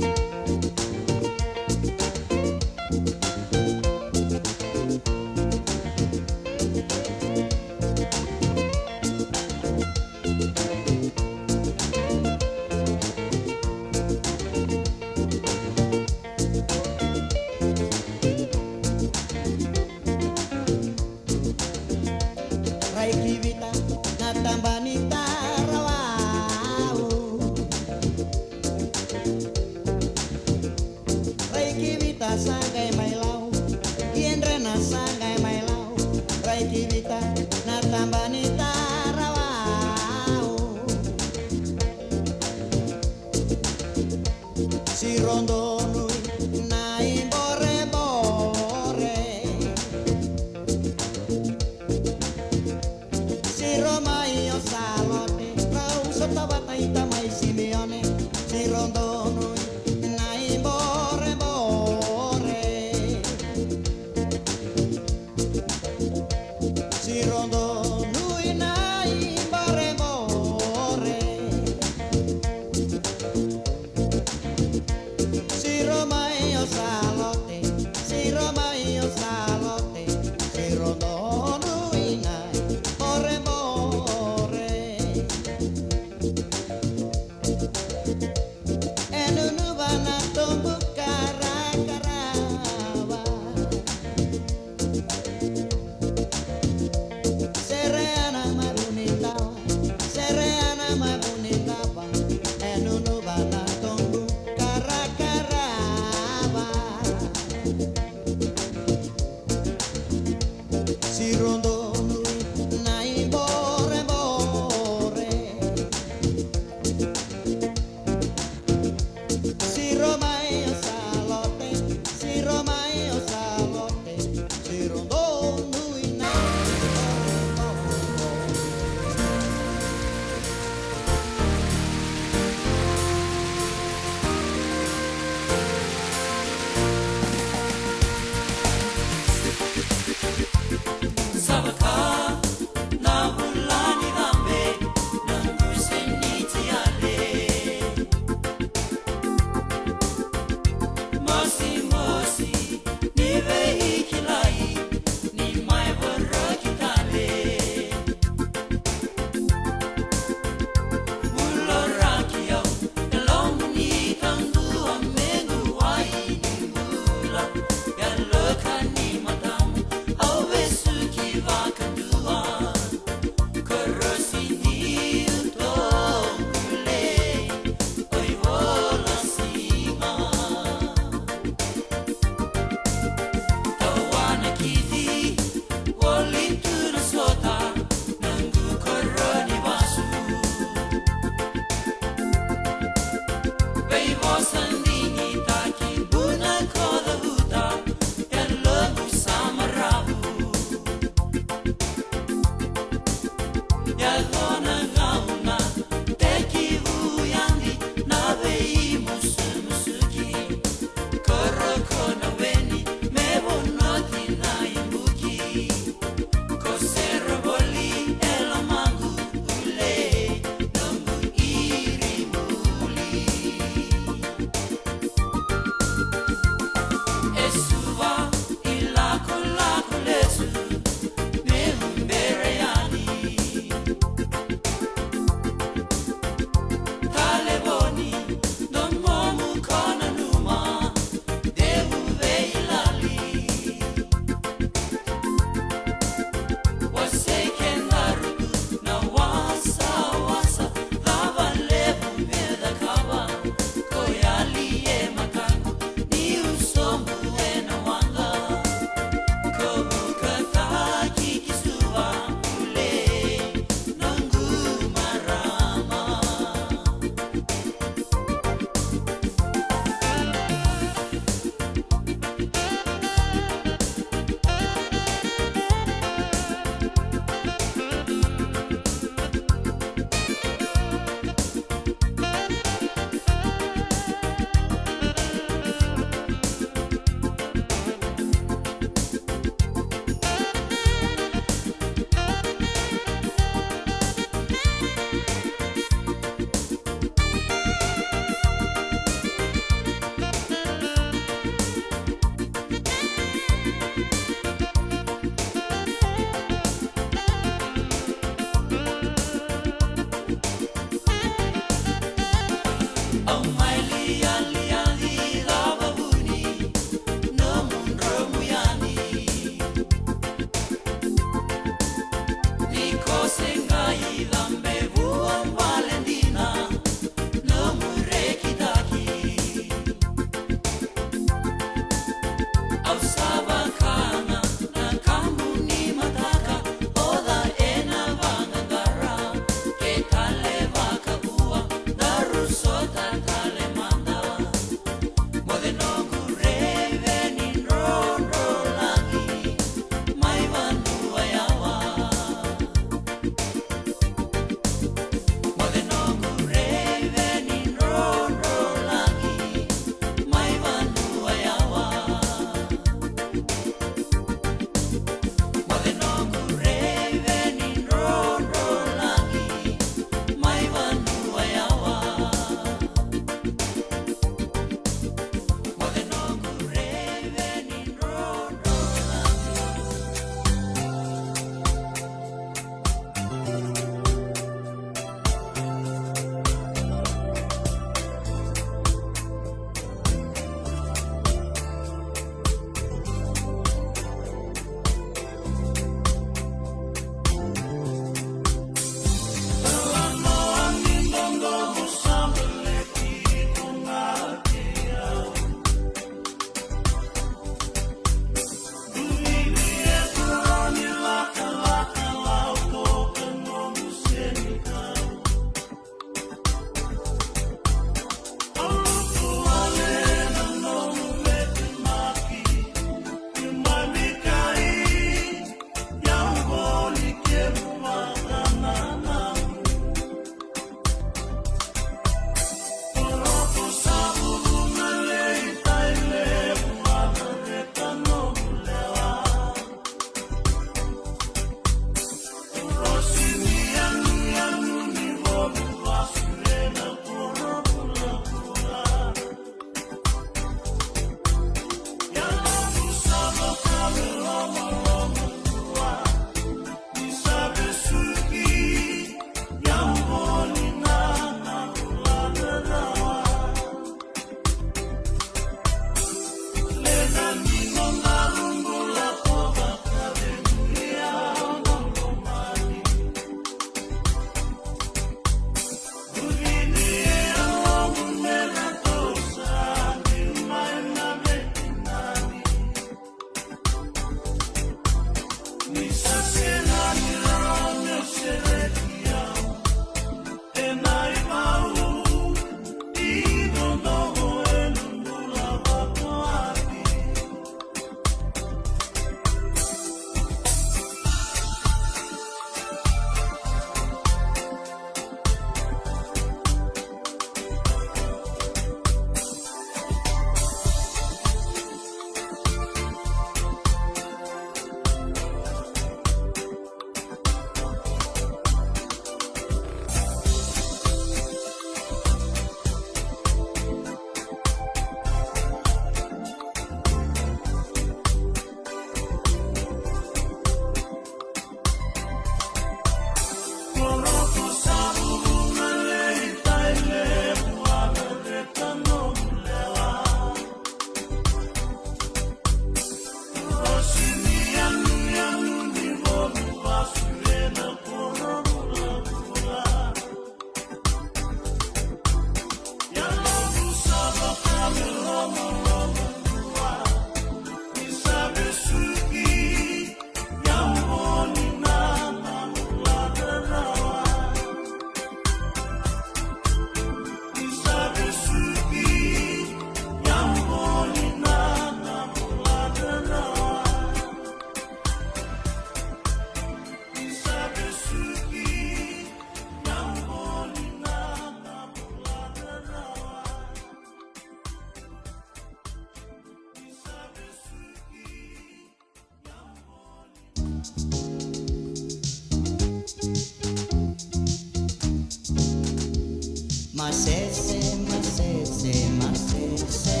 Masese, masese, masese.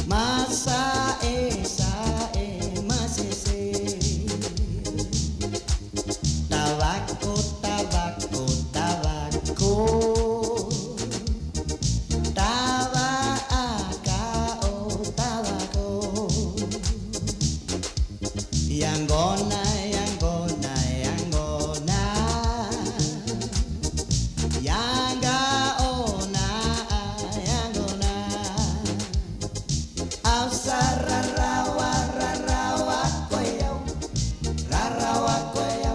Masa esa masese. Tabaco, tabaco, tabaco. Tabaco, tabaco. Yangona, yangona, yangona. Yanga ona, yangona. Ausara rawa, rarawa koyo, rarawa koyo,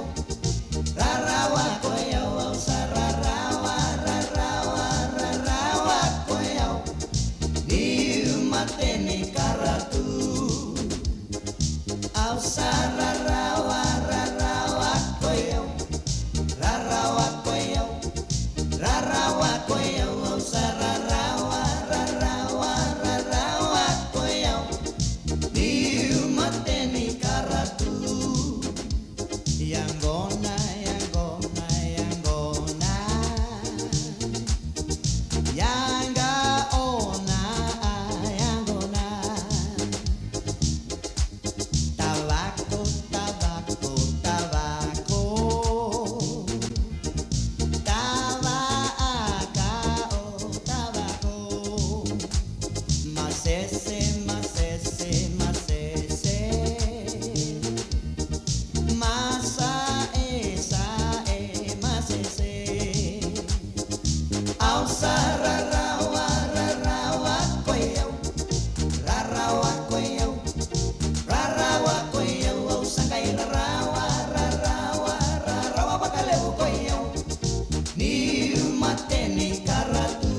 rarawa koyo. Ausara rawa, rarawa, rarawa koyo. Ni mateni karatu. Ausara rawa, rarawa koyo, rarawa koyo. Rarawa koyo, ausara rawa, rarawa, rarawa koyo. Ni mateni karatu. Yangona, yangona, yangona. Yanga ona, yangona. Tabaco, tabaco, tabaco. Tabaco, tabaco. Masese, masese, masese. Masa esa masese. Ausara rawa, rarawa koyo, rarawa koyo, rarawa koyo. Ausangai rarawa, rarawa, rarawa bakaleu koyo. Ni mateni karatu.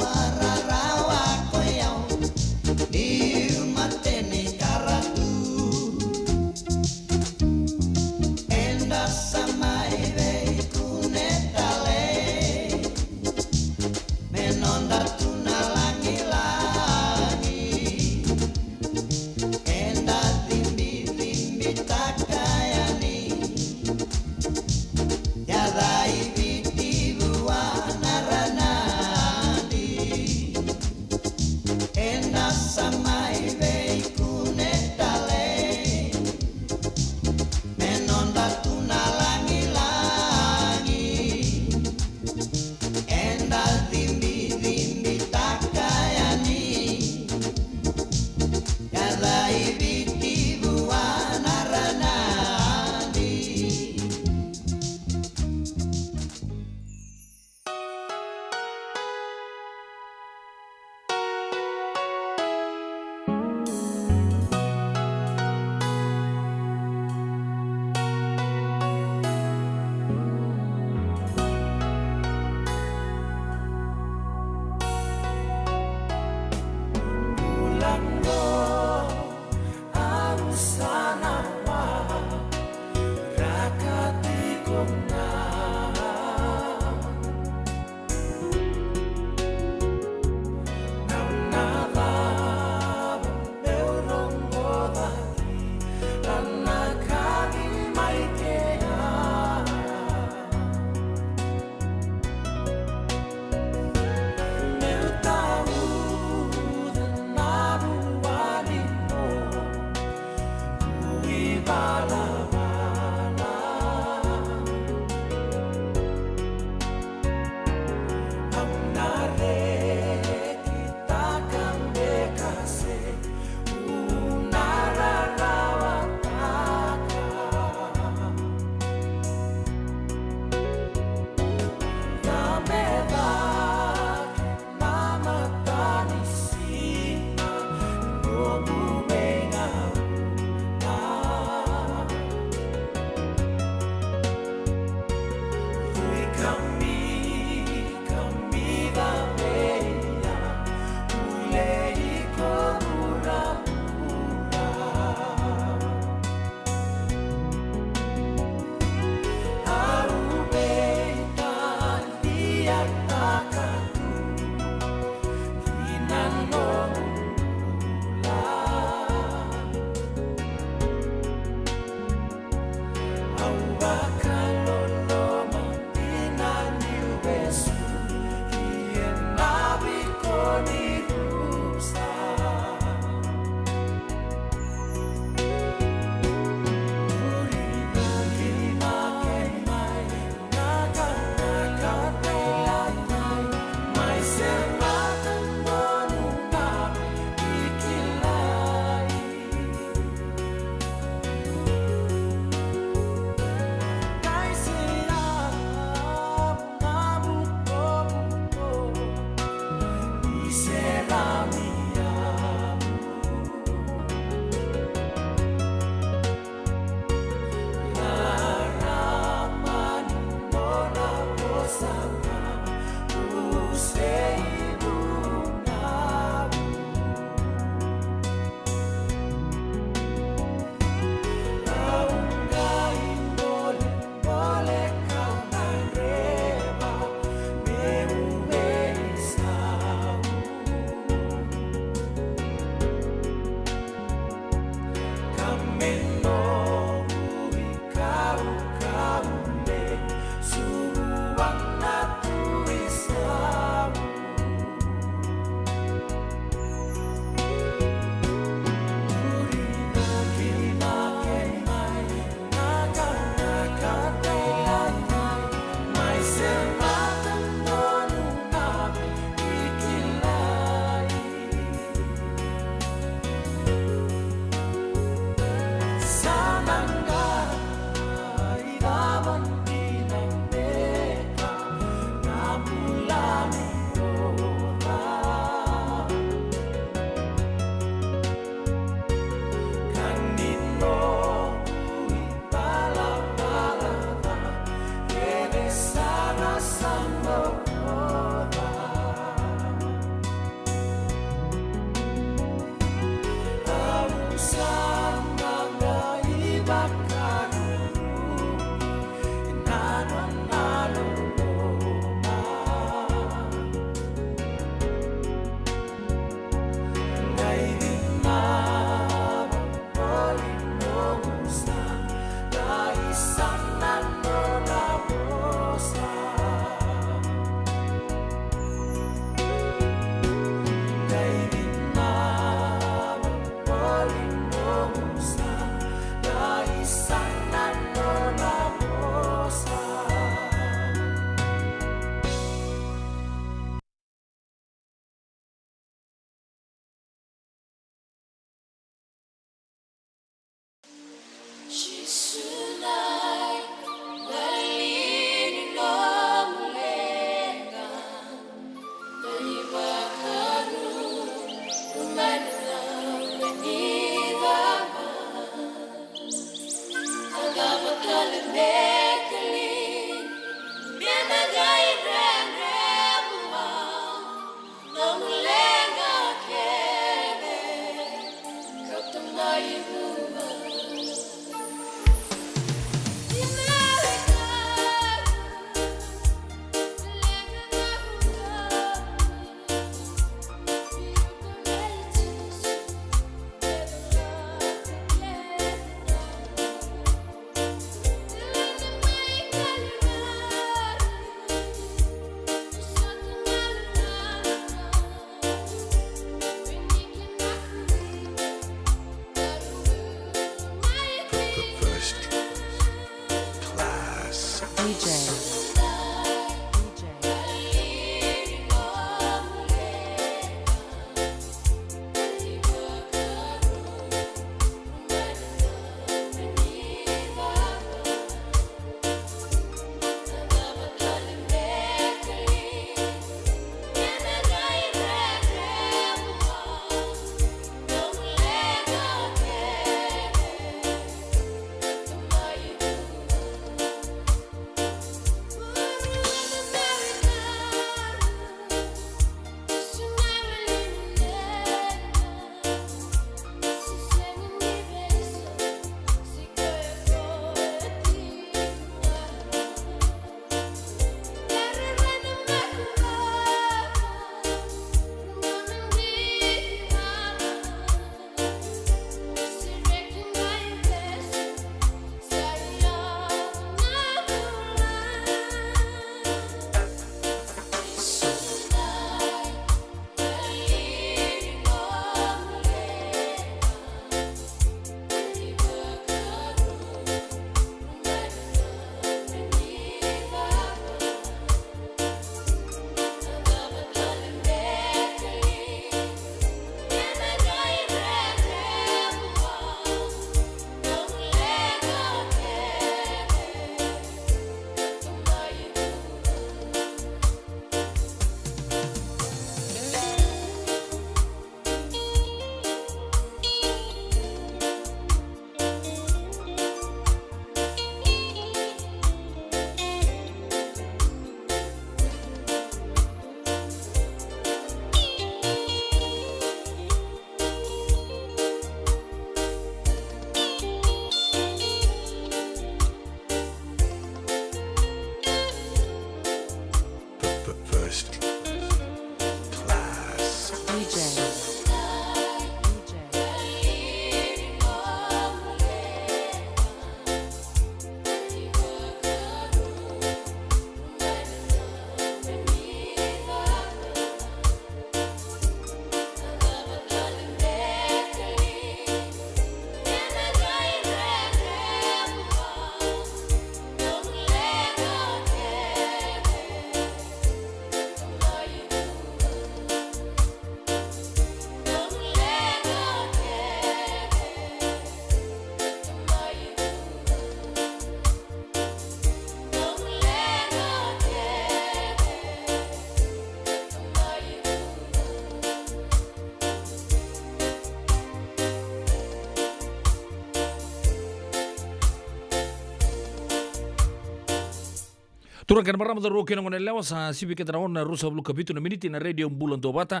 Turang kan marama daro kena ngone lewa sa sibi kita raon na rusa blu kapitu na miniti na radio Bula Duavata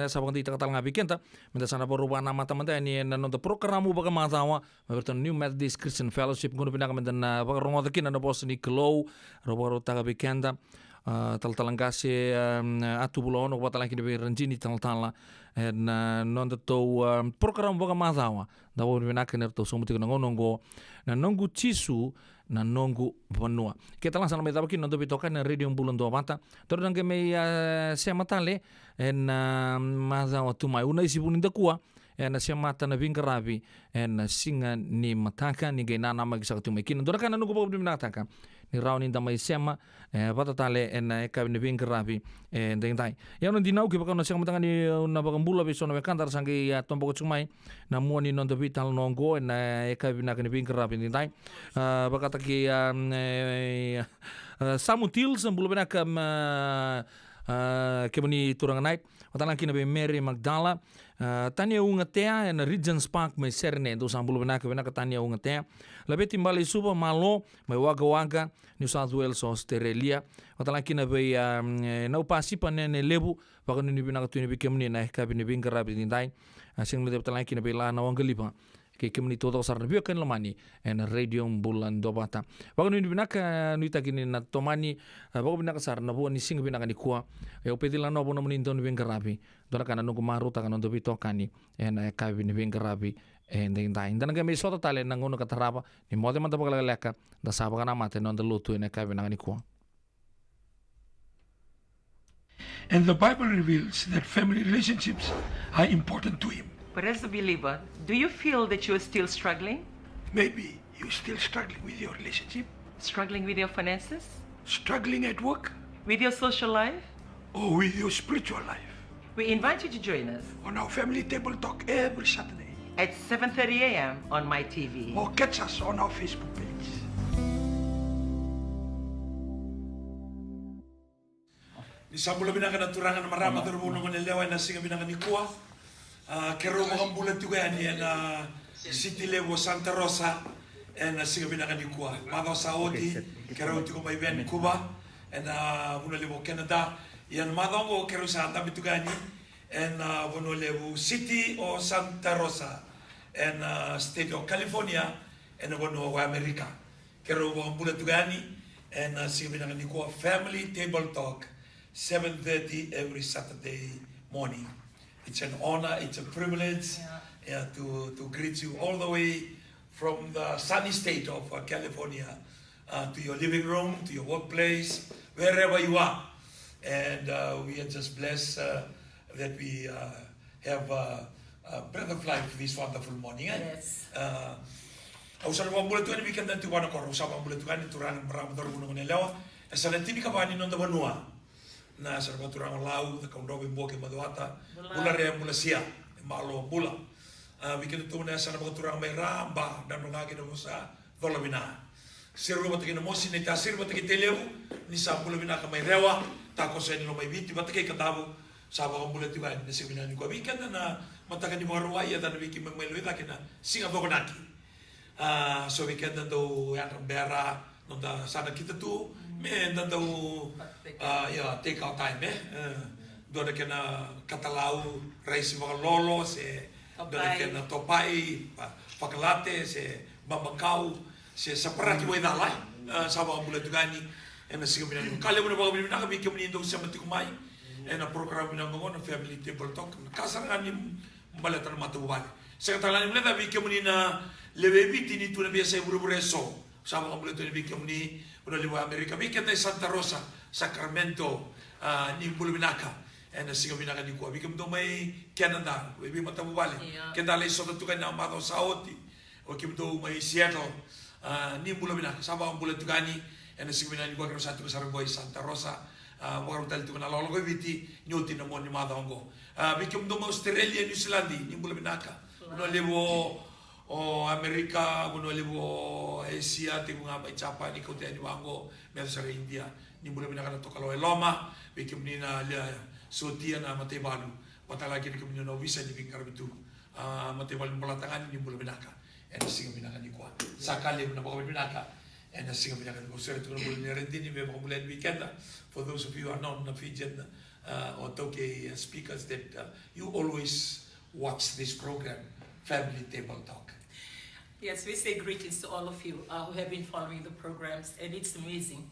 sa bangti ta katal ngapi kenta menda sana baru wana mata mata ni na no programu baga matawa maberton New Methodist Christian Fellowship ngono pinaka menda na baga rongo takina na bos ni Kelo ro ta kapi kenta tal talangase atu bulo no bata laki de ranjini tal tala en non to programu baga matawa da wo pinaka ner to somuti ngono ngo na nongu chisu na nongu vanua. Kita langsung sampai tahu nanti bitokan na radio Bula Duavata. Terus nang kami siya matale en maza o tumay una isipun inda kuwa en siya mata na vingkarabi en singa ni mataka ni gaina na magisa tumay kinan. Dora kana nungu pa binataka ni rauni da mai sema Vata tale en ka ni bing rapi ding tai ya no dinau ki baka no sing matanga ni na baka bula be sono kantar sangi ya tombo chumai na muani non de vital nongo en ka bina ni bing rapi ding tai baka taki samutil sembulu bena kam kebuni turang night watala kina be Mary Magdala tania unga tea en Regents Park mai serne do sambulu bena ka tania unga tea labe timbali suba malo mai waga New South Wales Australia watala kina be nau pasipa ne lebu baka ni bina ka tuni be kemni na ka bini bingara bi dai sing le watala kina be la na wangalipa ke kemni todo sarna bio kan lamani en radio Bula Duavata baka ni bina ka nuita kini na tomani baka bina ka sarna bo ni sing bina ka ni kuwa e opedila no bo no mni don bingara bi dona kana no maru ta kana do bitokani en ka bini bingara bi en dai dan ga me sota tale na ngono ka taraba ni mode manta baka leka da saba kana mate non da lutu en ka bina ka ni kuwa. And the Bible reveals that family relationships are important to him. But as a believer, do you feel that you're still struggling? Maybe you're still struggling with your relationship. Struggling with your finances? Struggling at work. With your social life? Or with your spiritual life. We invite you to join us on our family table talk every Saturday at 7:30 a.m. on my TV. Or catch us on our Facebook page. Ni sambula binaka na turangan marama terbuno con lewa na singa binaka ni kuwa. Kero mo bulan tuga ni na City Levo Santa Rosa na singa binaka ni kuwa. Mado Saudi kero tuko mai ben Cuba na buno levo Canada. Yan mado mo kero sa anta bituga ni buno levo City o Santa Rosa State of California buno wa America. Kero mo bulan tuga ni na singa binaka ni kuwa Family Table Talk 7:30 every Saturday morning. It's an honor, it's a privilege to greet you all the way from the sunny state of California to your living room, to your workplace, wherever you are. And we are just blessed that we have a breath of life this wonderful morning. Yes. Usah bulan Tuhan weekend nanti wana kor usah bulan Tuhan itu orang meramdor gunung nelawa. Asal nanti kabani nonda banua. Na sarwa turang lau the kaundobe mboke Vata bula re mula sia malo bula weekend tu na sana turang mai ramba dan ngagi no musa dola bina siru batake no mosi ne tasir batake teleu ni sa bula bina ka mai rewa ta ko se no mai biti batake katabu sa ba bula tu kan ne sebina ni ko weekend na mataka ni marwa ya dan wiki mai lo ita kena singa do konaki so weekend do ya bera no da sana kita tu me dando take out time do de kena katalau raisi lolo se do de kena topai pakalate se babakau se separati we dalai saba bula tugani ena sigam ni kale mo ba bina ka bikem ni ndo sama tikumai ena program na ngo na family table talk kasar ni malatan matubal se talani mle da bikem ni na lebe biti ni tu na biasa buru-buru so saba bula tu ni bikem ni uno libo America weekend ay Santa Rosa Sacramento ni Bulbinaka na singa binaka ni ko bikem do may Canada we mata bubale kenda lay so to kana Mado Saudi o kim do may Seattle ni Bulbinaka saba ang bulan tugani na singa binaka ni ko karo sa tu Sarboy Santa Rosa waro tal tu kana lolo ko biti nyuti na mo ni Mado ngo bikem do Australia New Zealand ni Bulbinaka uno libo o Amerika buno libo Asia tingu nga mai chapa ni kote ni wango me sa India ni mula bina kana to kalo loma bikim ni na sotia na mate balu patala kini kemi no visa ni bingkar bitu mate balu mulatangan ni mula bina ka en singa bina ni kwa sakali na bako bina ka en singa bina ka ko sere tu mula ni rendi ni me bako mula weekend for those of you who are not na Fijian or Toke speakers that you always watch this program Family Table Talk. Yes, we say greetings to all of you who have been following the programs, and it's amazing.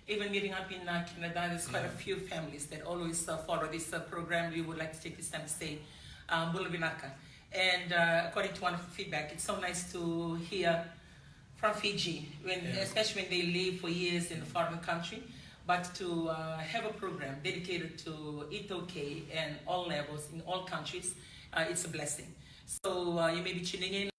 Even meeting up in Canada, there's quite a few families that always follow this program. We would like to take this time to say Bulabinaka. And according to one of the feedback, it's so nice to hear from Fiji, especially when they live for years in a foreign country, but to have a program dedicated to Itoke and all levels in all countries, it's a blessing. So you may be tuning in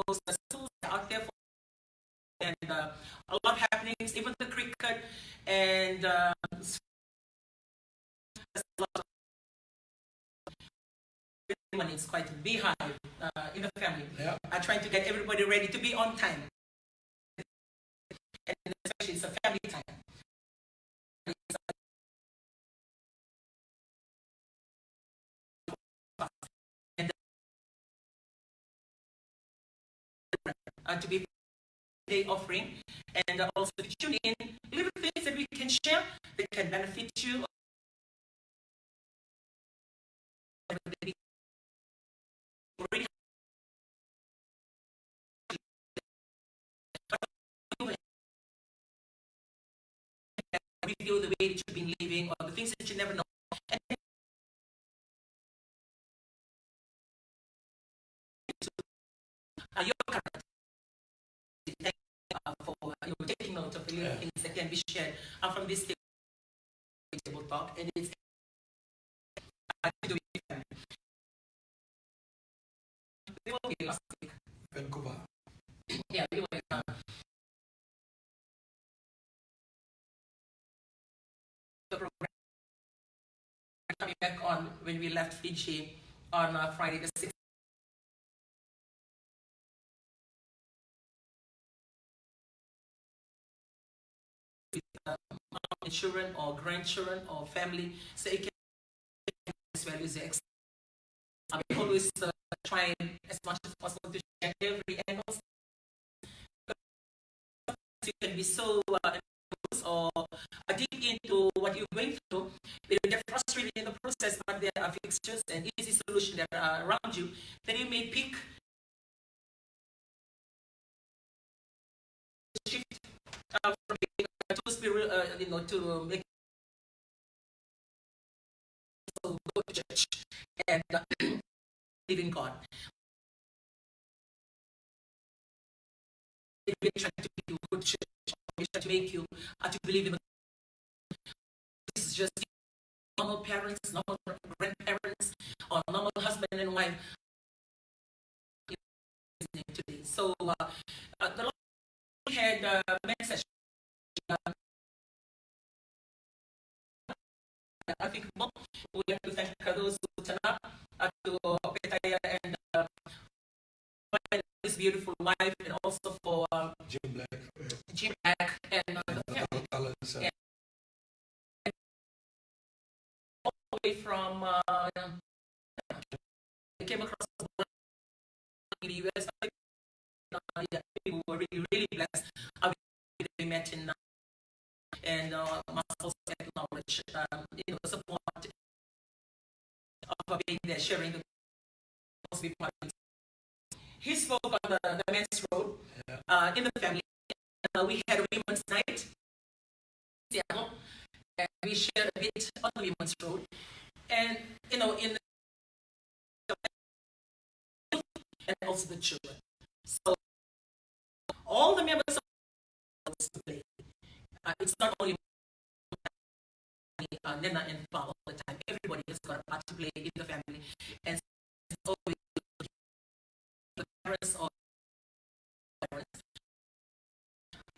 most schools out there for, and a lot happenings, even the cricket and a lot of money. It's quite a beehive in the family. Yeah. I'm trying to get everybody ready to be on time, and especially it's a family time. To be day offering, and also to tune in little things that we can share that can benefit you. Review the way that you've been living or the things that you never know. And your character. Thank you for taking note of the little things that can be shared from this table talk, and it's to do with family. We will be last week. Vancouver. Yeah, we were. The program coming back on when we left Fiji on Friday the 6th. Children or grandchildren or family, so it can as well as the I always try as much as possible to share every angle. You can be so or deep into what you're going through, you get frustrated in the process, but there are fixtures and easy solutions that are around you that you may pick. Shift from being to spirit, to make go to church and live in God. We're trying to make you go to church. We're trying to make you to believe in. This is just normal parents, normal grandparents, or normal husband and wife. Today. So the Lord had a message. I think we have to thank those who turn up to Petaya and his beautiful wife, and also for Jim Black and the family. And all the way from they came across in the US. We were really, really blessed. We met in and must also acknowledge support of being there, sharing the he spoke on the men's road in the family. We had a women's night, and we shared a bit on the women's road, and in the and also the children. So all the members of the play. It's not only Nena and Pa all the time. Everybody has got a part to play in the family, and it's always the parents or parents.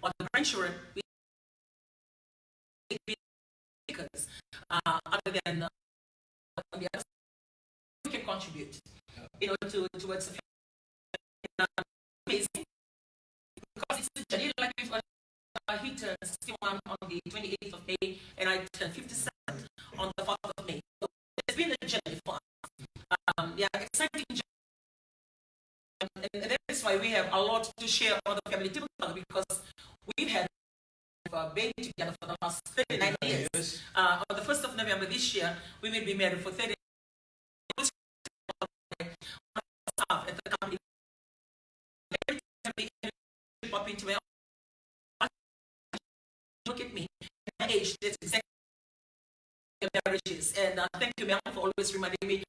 On the grandchildren, because other than the others, we can contribute, towards the family. Amazing, because it's a journey. Like we've got he turned 61 on the 28th of May, and I turned 57 on the 4th of May. So it's been a journey for us. Exciting journey. And that's why we have a lot to share on the family table, because we've had been together for the last 39 years. On the 1st of November this year, we will be married for 30 years. At the company. Every time we pop into my look at me, my age, that's exactly marriages. And thank you, ma'am, for always reminding me.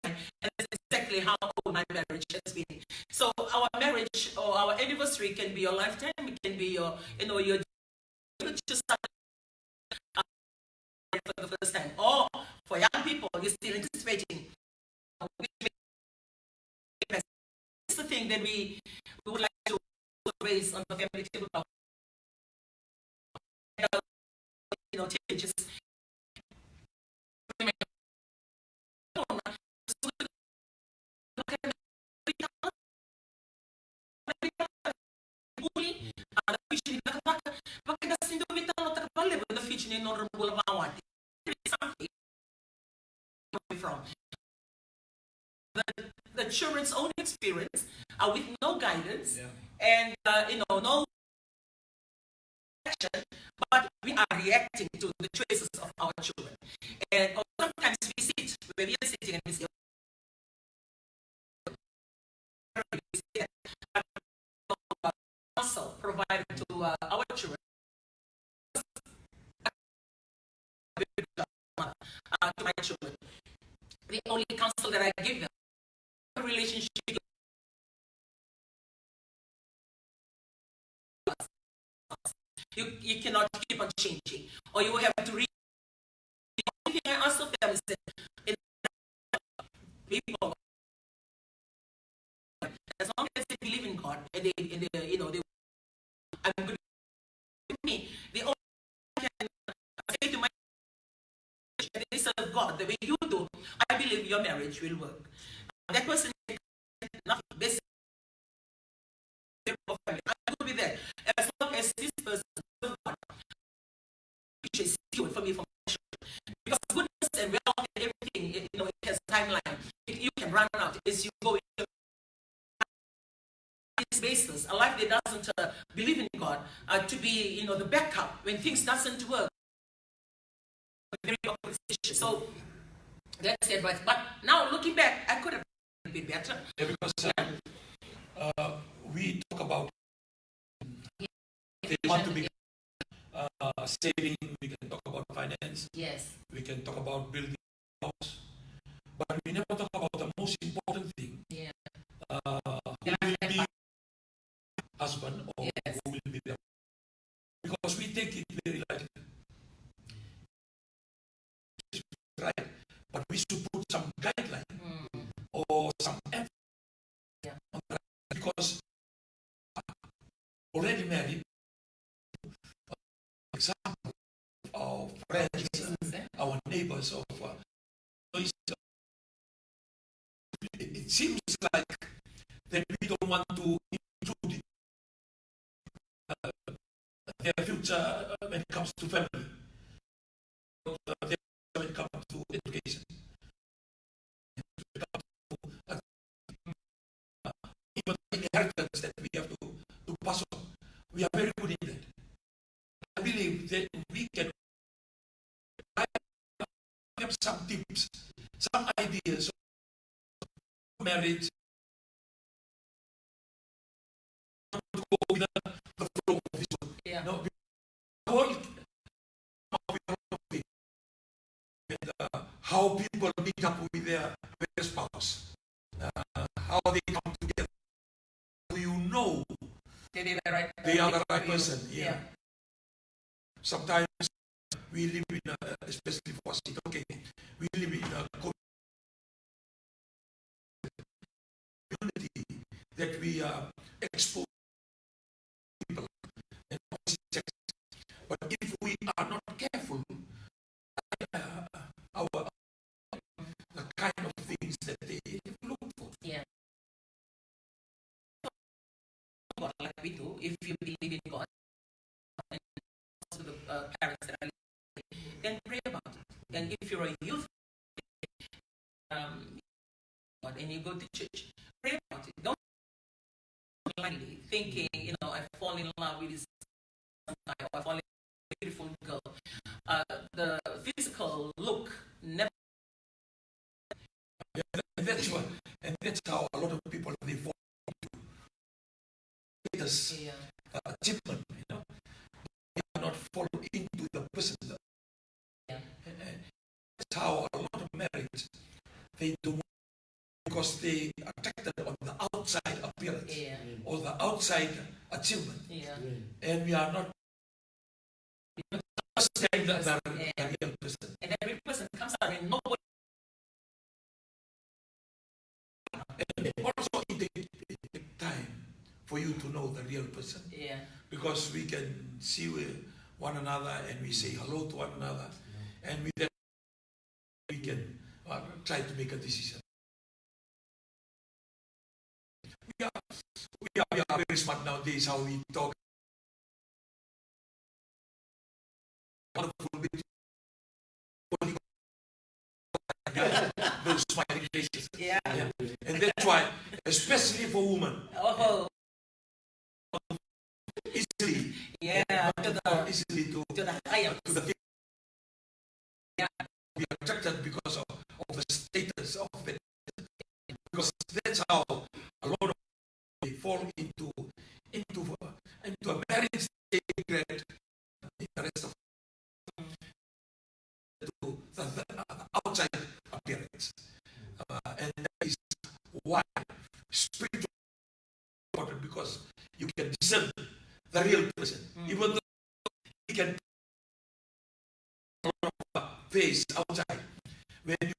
And that's exactly how old my marriage has been. So our marriage or our anniversary can be your lifetime. It can be your, your just for the first time. Or for young people, you're still anticipating. the thing that we would like to raise on the family table. Just from the children's own experience with no guidance and no action, but we are reacting to the choices of our children. And sometimes we sit where we are sitting and we say, counsel provided to our children, to my children. The only counsel that I give them, a relationship. You cannot keep on changing, or you will have to read. The only thing I ask of them is that people, as long as they believe in God and they I'm good with me. The only thing I can say to my they serve God the way you do, I believe your marriage will work. That person nothing basic. I'm good with that. As long as this person serves God, which is secured for me from because goodness and wealth and everything, it has a timeline. You can run out as you go into this basis. A life that doesn't believe in God to be, the backup when things doesn't work. Very awkward situation. So that's the advice. But now looking back, I could have been better. Yeah, because we talk about they want to be saving. We can talk about finance. Yes. We can talk about building a house, but we never talk about the most important thing. Yeah. Who will be husband or who will be the because we take it very lightly. Right, but we should put some guideline or some effort on that because already married. Example, our friends, our neighbors, it seems like that we don't want to include their future when it comes to family. When it comes to education, even the inheritance that we have to pass on, we are very good in that. I believe that we can have some tips, some ideas of marriage to go with the flow of this one. Yeah. No, how people meet up with their spouse, how they come together. Do you know they are the right person? Yeah. Sometimes we live in, especially for us, okay, we live in a community that we are exposed to people and sex. But if we are not careful, the kind of things that they look for. Yeah. Like we do, if you believe in God, and also the parents that are living, then pray about it. And if you're a youth, and you go to church, pray about it. Don't blindly thinking, I fall in love with this guy or I fall in love with a beautiful girl. The physical look never. And that's how a lot of people they fall into status achievement. They are not fall into the person. And that's how a lot of marriage they do because they are attracted on the outside appearance or the outside achievement. And we are not understanding the real person. And every person comes out and nobody. And also in the for you to know the real person. Yeah. Because we can see one another and we say hello to one another, and then we can try to make a decision. We are very smart nowadays how we talk. Wonderful bit. Those smiling faces. Yeah. And that's why, especially for women, easily, easily to the be attracted because of the status of it. Because that's how a lot of people fall into a marriage regret in the rest of the outside appearance. And that is why spiritual is important, because you can discern the real person. Even though he can face outside, when you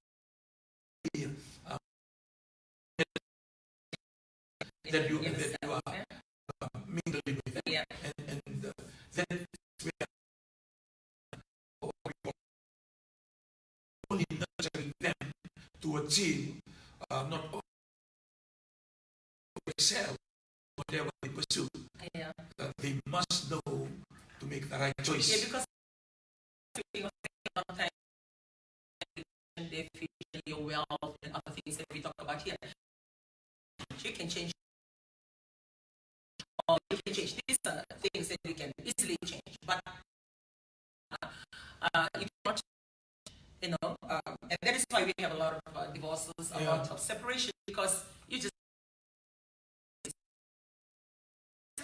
that you are mingling with, and then only nurturing them to achieve not only excel whatever they pursue. They must know to make the right choice. Yeah, because sometimes they feel your wealth and other things that we talk about here. You can change, or you can change. These are things that you can easily change, but you cannot, and that is why we have a lot of divorces, a lot of separation, because you just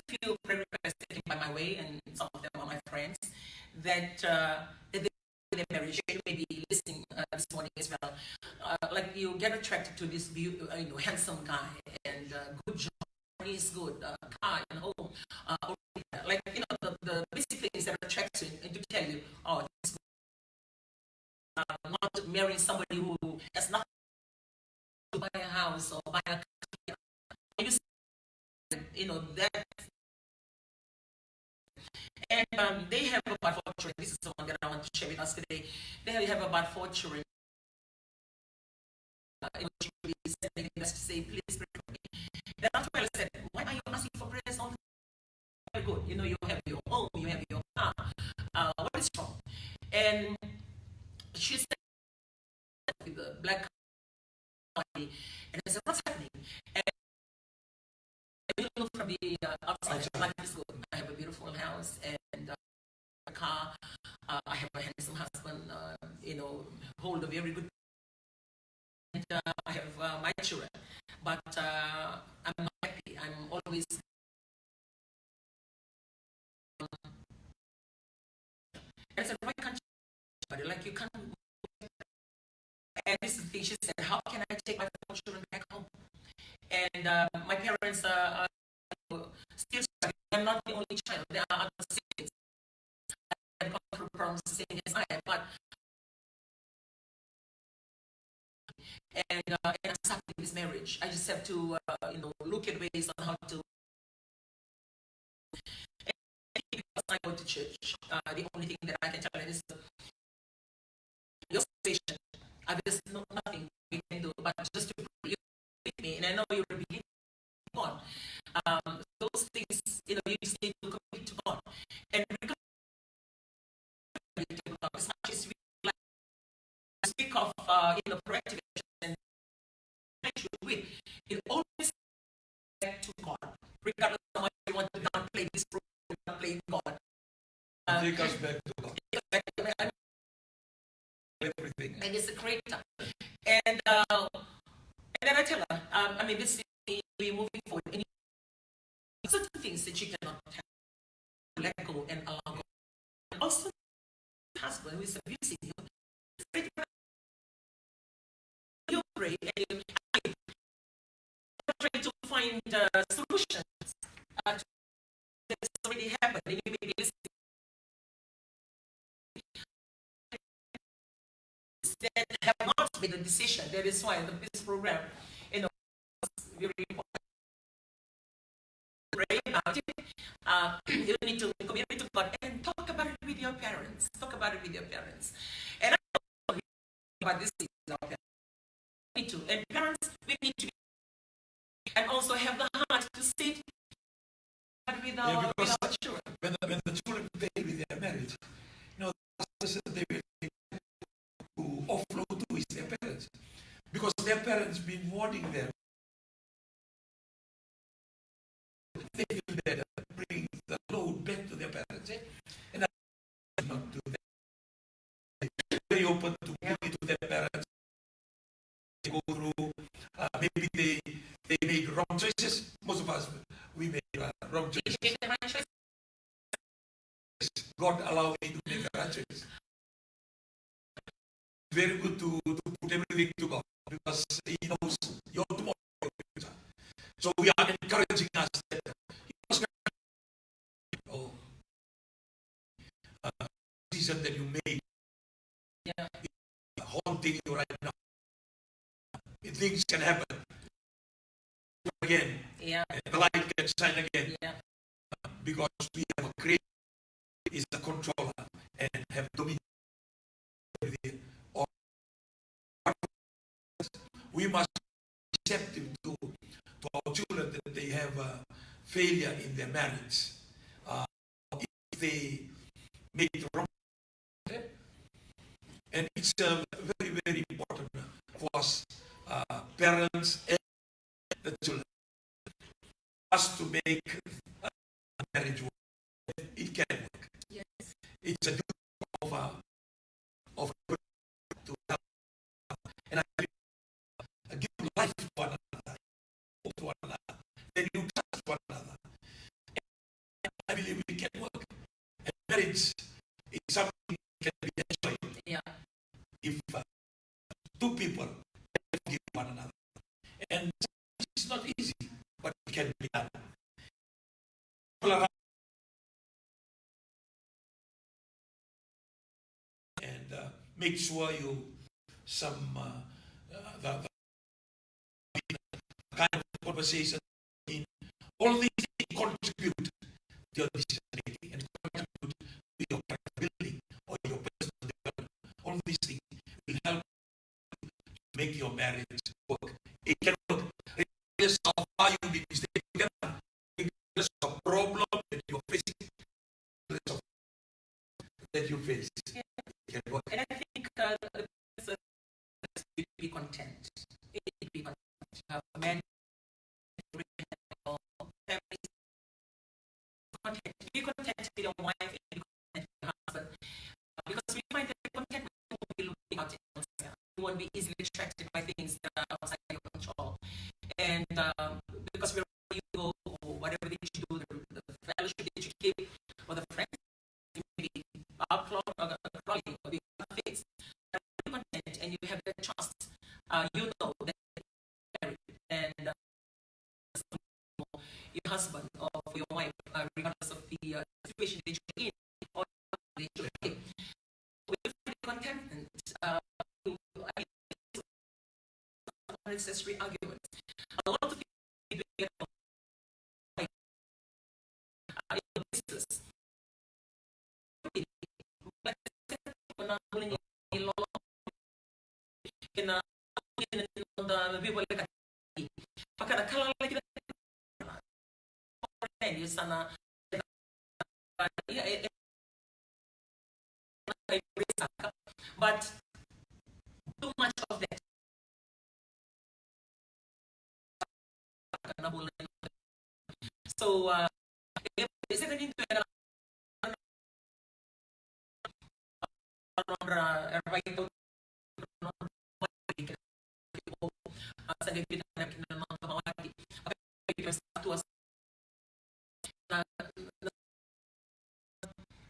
feel very represented by my way, and some of them are my friends, that their marriage, you may be listening this morning as well, like you get attracted to this handsome guy, and good job, he's good, car and home, like the basic things that attract you and to tell you, oh, this is good. Not marrying somebody who has nothing to buy a house or buy a car. That. And they have about 4 children. This is the one that I want to share with us today. They have about 4 children. She will be sending us to say, please pray for me. Then after I said, why are you asking for prayers all the time? Very good. You have your home, you have your car. What is wrong? And she said, with the black body, and I said, what's happening? And from the outside, life is good. I have a beautiful house and a car. I have a handsome husband. Hold a very good. And I have my children, but I'm not happy. I'm always. I said, why can't you? Like you can't. And this is the thing she said. How can I take my 4 children back home? And my parents are still struggling. I'm not the only child. There are other siblings. I have gone through problems the same as I have, but and I'm stuck in this marriage. I just have to look at ways on how to. And because I go to church, the only thing that I can tell you is your situation. There's nothing we can do, but just to believe me, and I know you will believe God. Those things, you just need to commit to God. And as much as we like to speak of, corrective and with, it always back to God. Regardless of how much you want to downplay this program, downplay God. Take us back to God. Everything. And it's a great time. And then I tell her, this is me moving forward. And certain things that you cannot have, let go and allow go. And also, the husband who is abusing you, you pray and you try to find solutions to that's already happened. And you may be listening. That have not made a decision. That is why this program, is very important. Pray about it. You need to commit to God and talk about it with your parents. Talk about it with your parents. And I don't know about this is our parents. We need to. And parents, we need to, and also have the heart to sit with our children. When the children fail with their marriage, the person they will to offload to is their parents. Because their parents been warning them. They feel better, bring the load back to their parents. And I not do that. They're very open to bring it to their parents. They go through, maybe they make wrong choices. Most of us, we make wrong choices. God allow me to make the right choice. Very good to put everything to God because He knows your tomorrow. So we are encouraging us that decision that you made, haunting you right now. Things can happen again, and the light can shine again, because we have a creator, is the controller, and have dominion. We must be receptive to our children that they have a failure in their marriage. If they make the wrong, and it's very, very important for us, parents and the children, us to make a marriage work. It can work. Yes. It's a duty of to help, and I give life to one another, then you trust one another. And I believe it can work. And marriage is something that can be enjoyed if two people forgive one another. And it's not easy, but it can be done. And make sure you the kind of conversation in all these things contribute to your decision making and contribute to your building or your personal development. All these things will help you to make your marriage work. It can work regardless of how you be staying together, regardless of the problem that you're facing, regardless of that you face. It can work. And I think be content. Be content. Men, be content with your wife and be content with your husband. Because we find that contentment won't be looking out elsewhere. You won't be easily attracted by things that are outside your control. And because wherever you go, or whatever that you do, the fellowship that you keep, or the friends, maybe upload or the colleague or the face, be content and you have that trust. You know that you're married and your husband or for your wife, regardless of the situation that you're in or that you're in. When you find contentment, unnecessary arguments. A lot of people get in the business. But the people like but too much of that. So a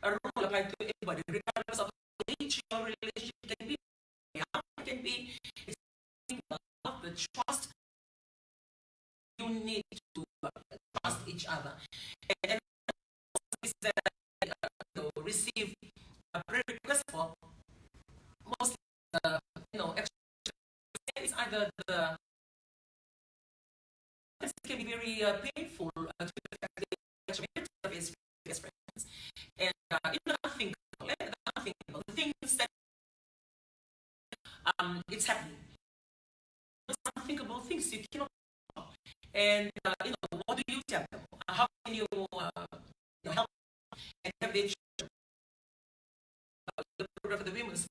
rule applied to everybody, regardless of age your relationship can be. Can be the trust. You need to trust each other, and receive a prayer request for mostly it's either the it can be very painful to even unthinkable, the things that it's happening. It's unthinkable things you cannot. And what do you tell them? How can you help and have the program for the women's,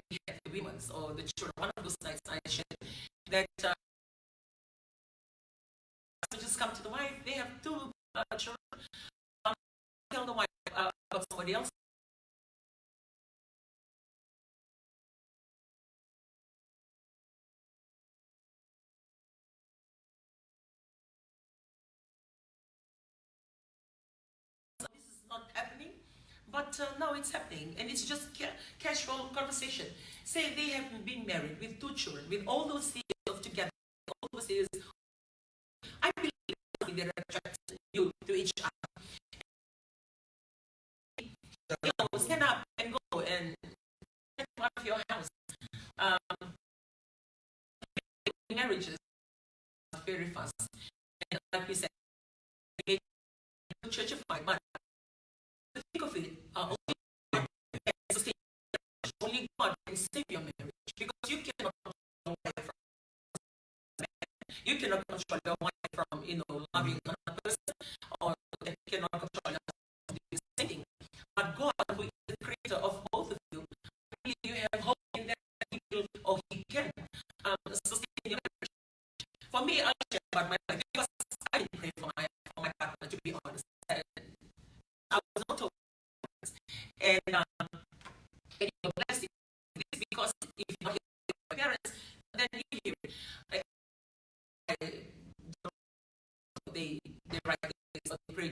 the women's or the children? One of those nights I shared that just come to the wife. They have two children. Tell the wife about somebody else. This is not happening, but now it's happening, and it's just casual conversation. Say they have been married with two children, with all those years of together, all those years. I believe they're attracted to each other. Stand up and go and get out of your house. Marriages are very fast, and like we said, church of mine, but think of it, only God can save your marriage, because you cannot control your wife from loving another person, or you cannot control yourself from doing the same thing. But God, who is the creator of both of you, really you have hope in that He will, or He can sustain your marriage. For me, I'll share about my life, because I didn't pray for my partner, to be honest. I was not told. And